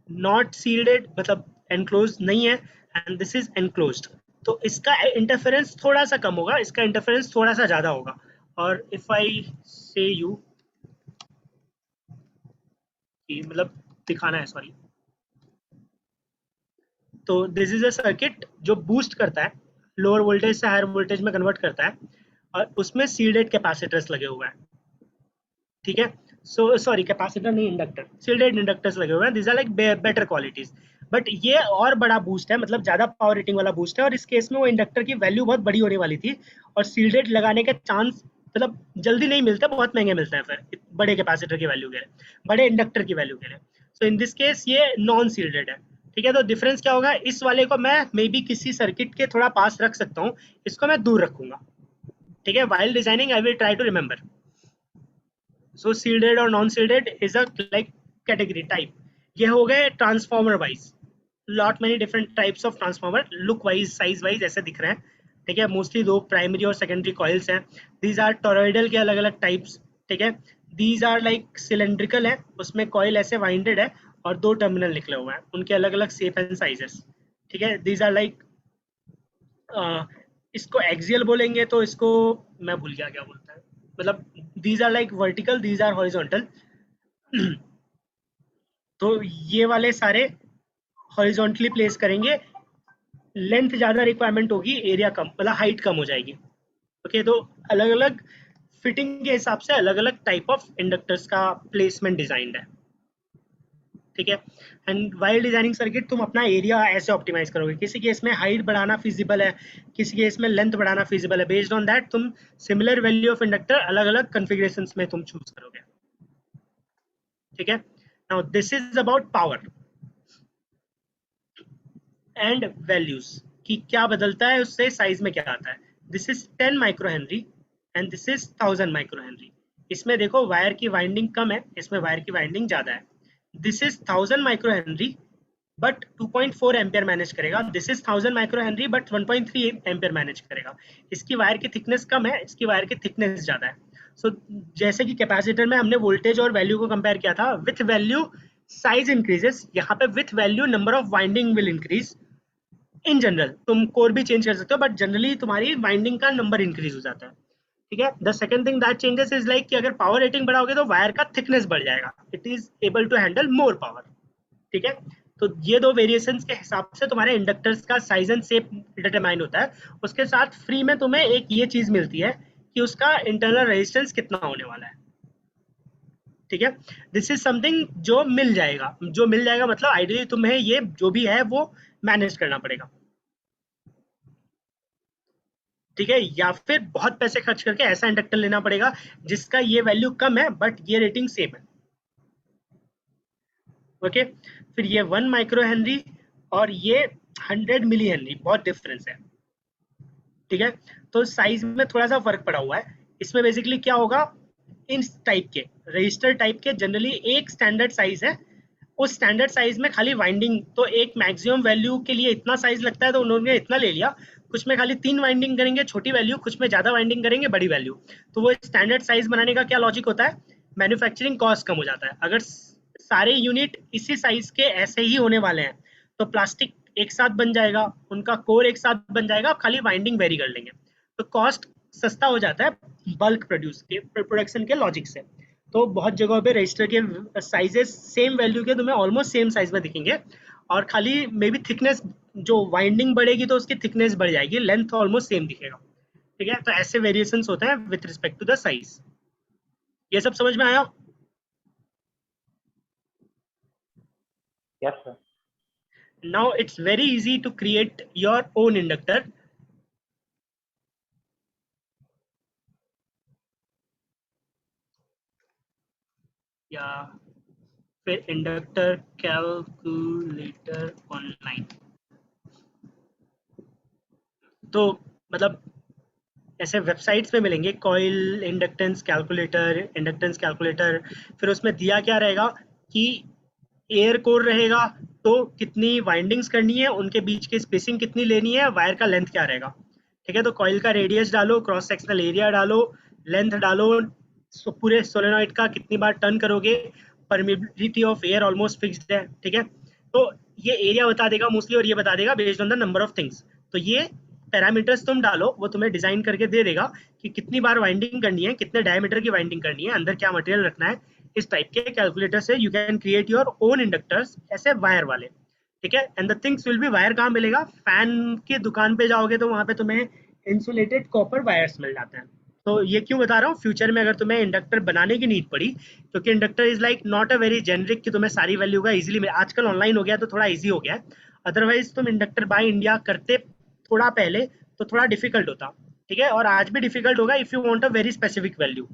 not shielded, मतलब एनक्लोज्ड नहीं है, एंड दिस इज एनक्लोज्ड. तो इसका इंटरफेरेंस थोड़ा सा कम होगा, इसका इंटरफेरेंस थोड़ा सा ज़्यादा होगा. और इफ आई से यू कि मतलब दिखाना है, सॉरी, तो दिस इज अ सर्किट जो बूस्ट करता है, लोअर वोल्टेज से हायर वोल्टेज में कन्वर्ट करता है, और उसमें सील्डेड कैपेसिटर्स लगे हुए हैं. ठीक है. सो सॉरी, कैपेसिटर नहीं, इंडक्टर, सील्डेड इंडक्टर्स लगे हुए हैं. This are like better qualities. But ये और बड़ा बूस्ट है, मतलब ज़्यादा पावर रेटिंग वाला बूस्ट है, और इस केस में वो इंडक्टर की वैल्यू बहुत बड़ी होने वाली थी, और सील्डेड लगाने का चांस मतलब जल्दी नहीं मिलता, बहुत महंगे मिलता है फिर बड़े कैपेसिटर की वैल्यू के लिए, बड़े इंडक्टर की वैल्यू के लिए। सो इन दिस केस ये नॉन सील्डेड है, ठीक है। तो डिफरेंस क्या होगा, इस वाले को मैं मे बी किसी सर्किट के थोड़ा पास रख सकता हूँ, इसको मैं दूर रखूंगा, ठीक है। While designing I will try to remember. So shielded और non shielded is a like category type. ये हो गए transformer wise, lot many different types of transformer, look wise size wise ऐसे दिख रहे हैं, ठीक है। मोस्टली दो प्राइमरी और सेकेंडरी कॉइल्स हैं। दीज आर टॉरॉइडल के अलग अलग टाइप्स, ठीक है। दीज आर लाइक सिलेंड्रिकल है, उसमें कॉइल ऐसे वाइंडेड है और दो टर्मिनल निकले हुए हैं, उनके अलग अलग शेप एंड साइजेस, ठीक है। दीज आर लाइक इसको एक्सियल बोलेंगे तो इसको मैं भूल गया क्या बोलता है, मतलब these are like vertical, these are horizontal. तो ये वाले सारे हॉरिजॉन्टली प्लेस करेंगे, लेंथ ज़्यादा रिक्वायरमेंट होगी, एरिया कम, मतलब हाइट कम हो जाएगी, ओके। तो अलग अलग फिटिंग के हिसाब से अलग अलग टाइप ऑफ इंडक्टर्स का प्लेसमेंट डिजाइंड है, ठीक है। एंड वाइल डिजाइनिंग सर्किट तुम अपना एरिया ऐसे ऑप्टिमाइज करोगे, किसी केस में हाइट बढ़ाना फिजिबल है, किसी केस में लेंथ बढ़ाना फिजिबल है, बेस्ड ऑन दैट तुम सिमिलर वैल्यू ऑफ इंडक्टर अलग अलग कॉन्फ़िगरेशंस में तुम चूज करोगे, ठीक है। Now this is about power and values कि क्या बदलता है उससे, साइज में क्या आता है। This is 10 micro Henry and this is 1000 micro Henry. इसमें देखो वायर की वाइंडिंग कम है, इसमें वायर की वाइंडिंग ज्यादा है। This is 1000 micro henry but 2.4 ampere manage करेगा, this is 1000 micro henry but 1.3 ampere manage करेगा। इसकी वायर की थिकनेस कम है, इसकी वायर की थिकनेस ज्यादा है। सो जैसे कि कैपेसिटर में हमने वोल्टेज और वैल्यू को कंपेयर किया था, विथ वैल्यू साइज इंक्रीजेस, यहाँ पे with value number of winding will increase. In general तुम कोर भी चेंज कर सकते हो, बट जनरली तुम्हारी वाइंडिंग का नंबर इंक्रीज हो जाता है, ठीक है। The second thing that changes is like कि अगर पावर रेटिंग बढ़ाओगे तो वायर का थिकनेस बढ़ जाएगा, it is able to handle more power, ठीक है। तो ये दो वेरिएशंस के हिसाब से तुम्हारे इंडक्टर्स का साइज एंड शेप डिटरमाइन होता है। उसके साथ फ्री में तुम्हें एक ये चीज मिलती है कि उसका इंटरनल रेजिस्टेंस कितना होने वाला है, ठीक है। दिस इज समथिंग जो मिल जाएगा, जो मिल जाएगा मतलब आइडियली तुम्हें ये जो भी है वो मैनेज करना पड़ेगा, ठीक है। या फिर बहुत पैसे खर्च करके ऐसा इंडक्टर लेना पड़ेगा जिसका ये वैल्यू कम है बट ये रेटिंग सेम है, ओके। फिर ये 1 माइक्रो हेनरी और ये 100 मिली हेनरी, बहुत डिफरेंस है, ठीक है। तो साइज में थोड़ा सा फर्क पड़ा हुआ है। इसमें बेसिकली क्या होगा, इन टाइप के रजिस्टर टाइप के जनरली एक स्टैंडर्ड साइज है, उस स्टैंडर्ड साइज में खाली वाइंडिंग, तो एक मैक्सिमम वैल्यू के लिए इतना साइज लगता है तो उन्होंने इतना ले लिया। कुछ में खाली 3 वाइंडिंग करेंगे छोटी वैल्यू, कुछ में ज़्यादा वाइंडिंग करेंगे बड़ी वैल्यू। तो वो स्टैंडर्ड साइज बनाने का क्या लॉजिक होता है, मैन्युफैक्चरिंग कॉस्ट कम हो जाता है। अगर सारे यूनिट इसी साइज के ऐसे ही होने वाले हैं तो प्लास्टिक एक साथ बन जाएगा, उनका कोर एक साथ बन जाएगा, आप खाली वाइंडिंग वेरी कर लेंगे, तो कॉस्ट सस्ता हो जाता है बल्क प्रोडक्शन के लॉजिक से। तो बहुत जगहों पे रजिस्टर के साइजेस सेम वैल्यू के तुम्हें ऑलमोस्ट सेम साइज में दिखेंगे, और खाली मे बी थिकनेस, जो वाइंडिंग बढ़ेगी तो उसकी थिकनेस बढ़ जाएगी, लेंथ ऑलमोस्ट सेम दिखेगा, ठीक है। तो ऐसे वेरिएशंस होते हैं with respect to the size. ये सब समझ में आया? Yes, sir. Now it's very easy to create your own inductor. या फिर इंडक्टर कैलकुलेटर ऑनलाइन, तो मतलब ऐसे वेबसाइट्स पे मिलेंगे, कॉइल इंडक्टेंस कैलकुलेटर, फिर उसमें दिया क्या रहेगा कि एयर कोर रहेगा तो कितनी वाइंडिंग्स करनी है, उनके बीच की स्पेसिंग कितनी लेनी है, वायर का लेंथ क्या रहेगा, ठीक है। तो कॉइल का रेडियस डालो, क्रॉस सेक्शनल एरिया डालो, लेंथ डालो, पूरे सोलेनॉइड का कितनी बार टर्न करोगे, permeability of air almost fixed है, ठीक है। तो ये एरिया बता देगा मोस्टली, और ये बता देगा based on the number of things. तो ये पैरामीटर्स तुम डालो, वो तुम्हें डिजाइन करके दे देगा कि कितनी बार वाइंडिंग करनी है, कितने डायमीटर की वाइंडिंग करनी है, अंदर क्या मटेरियल रखना है। इस टाइप के कैलकुलेटर से you can create your own inductors, ऐसे वायर वाले, ठीक है। And the things will be, wire कहाँ मिलेगा, फैन की दुकान पे जाओगे तो वहां पे तुम्हें इंसुलेटेड कॉपर वायर्स मिल जाते हैं, तो ये क्यों बता रहा हूँ, फ्यूचर में अगर तुम्हें इंडक्टर बनाने की नीड पड़ी, क्योंकि inductor is like not a very generic कि तुम्हें सारी वैल्यू का इजीली में, आजकल ऑनलाइन हो गया तो थोड़ा इजी हो गया है, अदरवाइज तुम इंडक्टर बाय इंडिया करते थोड़ा पहले तो थोड़ा डिफिकल्ट होता, ठीक है, और आज भी डिफिकल्ट होगा if you want a very specific value,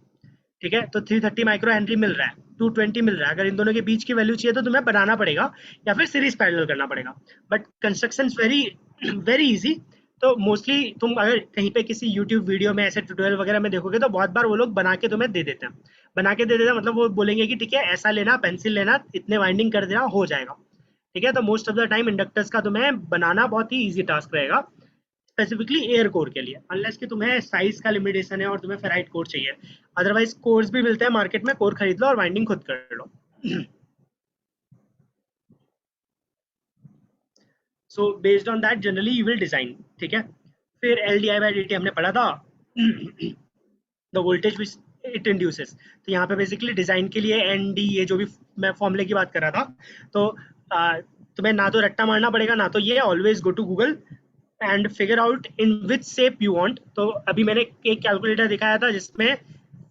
ठीक है। तो 330 माइक्रो हेनरी मिल रहा है, 220 मिल रहा है, अगर इन दोनों के बीच की वैल्यू चाहिए तो तुम्हें बनाना पड़ेगा या फिर सीरीज पैरेलल करना पड़ेगा, but construction very very easy. तो मोस्टली तुम अगर कहीं पे किसी यूट्यूब वीडियो में ऐसे ट्यूटोरियल वगैरह में देखोगे तो बहुत बार वो लोग बना के तुम्हें दे देते हैं, बना के दे देते हैं मतलब वो बोलेंगे कि ठीक है ऐसा लेना, पेंसिल लेना, इतने वाइंडिंग कर देना, हो जाएगा, ठीक है। तो most of the time inductors का तुम्हें बनाना बहुत ही ईजी टास्क रहेगा, स्पेसिफिकली एयर कोर के लिए, अनलेस कि तुम्हें साइज का लिमिटेशन है और तुम्हें फेराइट कोर चाहिए, अदरवाइज कोर्स भी मिलते हैं मार्केट में, कोर खरीद लो और वाइंडिंग खुद कर लो। So based on that generally you will design, ठीक है। फिर L D I by D T हमने पढ़ा था, the voltage which it induces, तो यहाँ पे बेसिकली डिजाइन के लिए एन डी, ये जो भी मैं फॉर्मूले की बात कर रहा था, तो तुम्हें ना तो रट्टा मारना पड़ेगा ना तो ये, always go to Google and figure out in which shape you want. तो अभी मैंने एक कैलकुलेटर दिखाया था जिसमें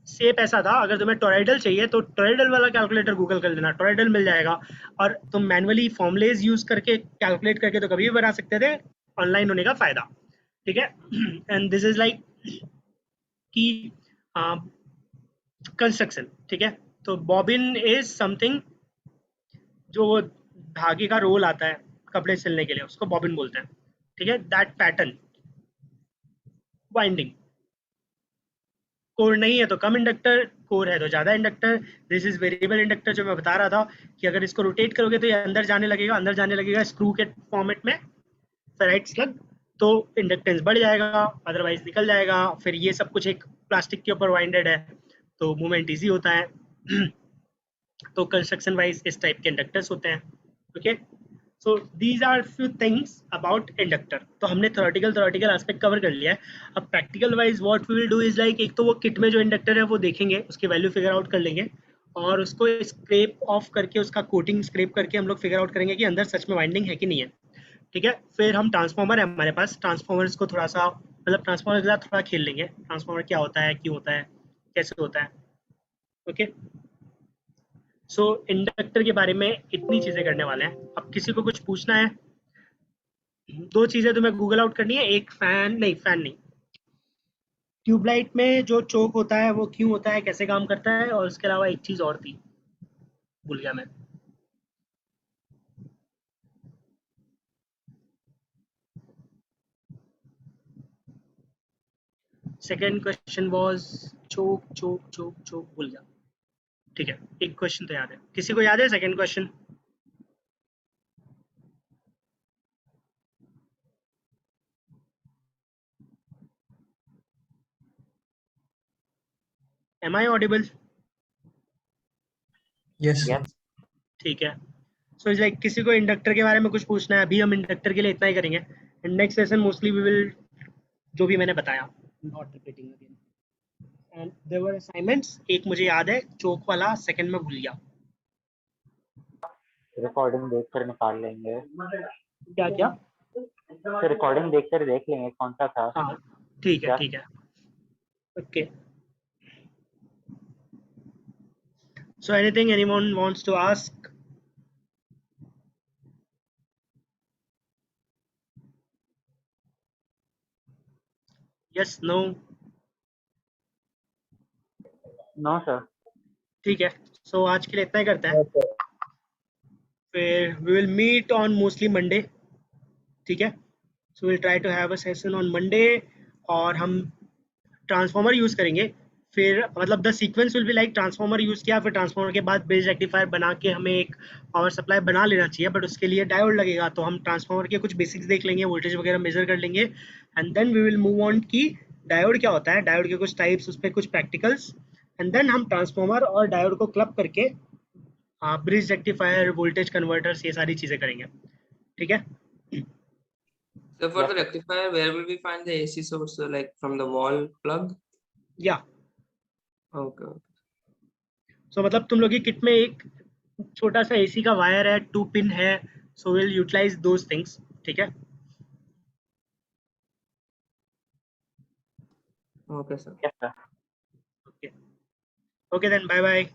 शेप ऐसा था, अगर तुम्हें टोराइडल चाहिए तो टोराइडल वाला कैलकुलेटर गूगल कर लेना, टोराइडल मिल जाएगा, और तुम मैनुअली फॉर्मुलेज यूज करके कैलकुलेट करके तो कभी भी बना सकते थे, ऑनलाइन होने का फायदा, ठीक है। एंड दिस इज लाइक की कंस्ट्रक्शन, ठीक है। तो बॉबिन इज समथिंग, जो वो धागे का रोल आता है कपड़े सिलने के लिए, उसको बॉबिन बोलते हैं, ठीक है। दैट पैटर्न वाइंडिंग, कोर नहीं है तो कम इंडक्टर, कोर है तो ज्यादा inductor. This is variable inductor, जो मैं बता रहा था कि अगर इसको रोटेट करोगे तो ये अंदर जाने लगेगा, अंदर जाने लगेगा स्क्रू के फॉर्मेट में, फेराइट स्लग, तो इंडक्टेंस बढ़ जाएगा, अदरवाइज निकल जाएगा। फिर ये सब कुछ एक प्लास्टिक के ऊपर वाइंडेड है तो मूवमेंट ईजी होता है। तो कंस्ट्रक्शन वाइज इस टाइप के इंडक्टर्स होते हैं, okay. So these are few things about inductor. तो हमने थ्योरेटिकल एस्पेक्ट कवर कर लिया है। अब practical wise what we will do is like, एक तो वो किट में जो इंडक्टर है वो देखेंगे, उसकी वैल्यू फिगर आउट कर लेंगे, और उसको स्क्रैप ऑफ करके, उसका कोटिंग स्क्रैप करके हम लोग फिगर आउट करेंगे कि अंदर सच में वाइंडिंग है कि नहीं है, ठीक है। फिर हम ट्रांसफार्मर है हमारे पास, ट्रांसफार्मर्स को थोड़ा सा मतलब ट्रांसफार्मर के साथ थोड़ा खेल लेंगे, ट्रांसफार्मर क्या होता है, क्यों होता है, कैसे होता है, ओके। सो इंडक्टर के बारे में इतनी चीजें करने वाले हैं। अब किसी को कुछ पूछना है, दो चीजें तुम्हें गूगल आउट करनी है, एक फैन नहीं, ट्यूबलाइट में जो चोक होता है वो क्यों होता है, कैसे काम करता है, और उसके अलावा एक चीज और थी, भूल गया मैं। सेकेंड क्वेश्चन वाज चोक भूल गया, ठीक है। एक क्वेश्चन तो याद है, किसी को याद है second question? Am I audible? Yes. ठीक है। सो इट्स लाइक किसी को इंडक्टर के बारे में कुछ पूछना है, अभी हम इंडक्टर के लिए इतना ही करेंगे, and next session mostly we will, जो भी मैंने बताया, not repeating again, and there were assignments. एक मुझे याद है चोक वाला, सेकंड में भूल गया। रिकॉर्डिंग देख कर निकाल लेंगे, क्या? तो रिकॉर्डिंग देख कर देख लेंगे कौन सा था। हाँ ठीक है, okay. So anything anyone wants to ask? Yes, no? No sir. ठीक है। सो आज के लिए इतना ही करते हैं, फिर we will meet on mostly Monday, ठीक है। So will try to have a session on Monday, और हम ट्रांसफार्मर यूज करेंगे। फिर मतलब the sequence will be like, transformer use किया, फिर ट्रांसफार्मर के बाद ब्रिज रेक्टिफायर बना के हमें एक पावर सप्लाई बना लेना चाहिए, बट उसके लिए डायोड लगेगा, तो हम ट्रांसफार्मर के कुछ बेसिक्स देख लेंगे, वोल्टेज वगैरह मेजर कर लेंगे, and then we will move on की डायोड क्या होता है, डायोड के कुछ टाइप्स, उस पर कुछ प्रैक्टिकल्स, एंड देन हम ट्रांसफार्मर और डायोड को क्लब करके ब्रिज रेक्टिफायर, वोल्टेज कन्वर्टर्स, ये सारी चीजें करेंगे, ठीक है। So for the rectifier, where will we find the AC source? So like from the wall plug? या Okay. सो मतलब तुम लोग की किट में एक छोटा सा एसी का वायर है, 2 पिन है, so will utilize those things, ठीक है। Okay, sir. Yes, sir. Okay, then bye bye.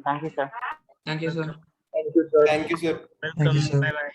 Thank you, sir. Thank you, sir. Thank you, sir. Welcome. sir. Bye bye.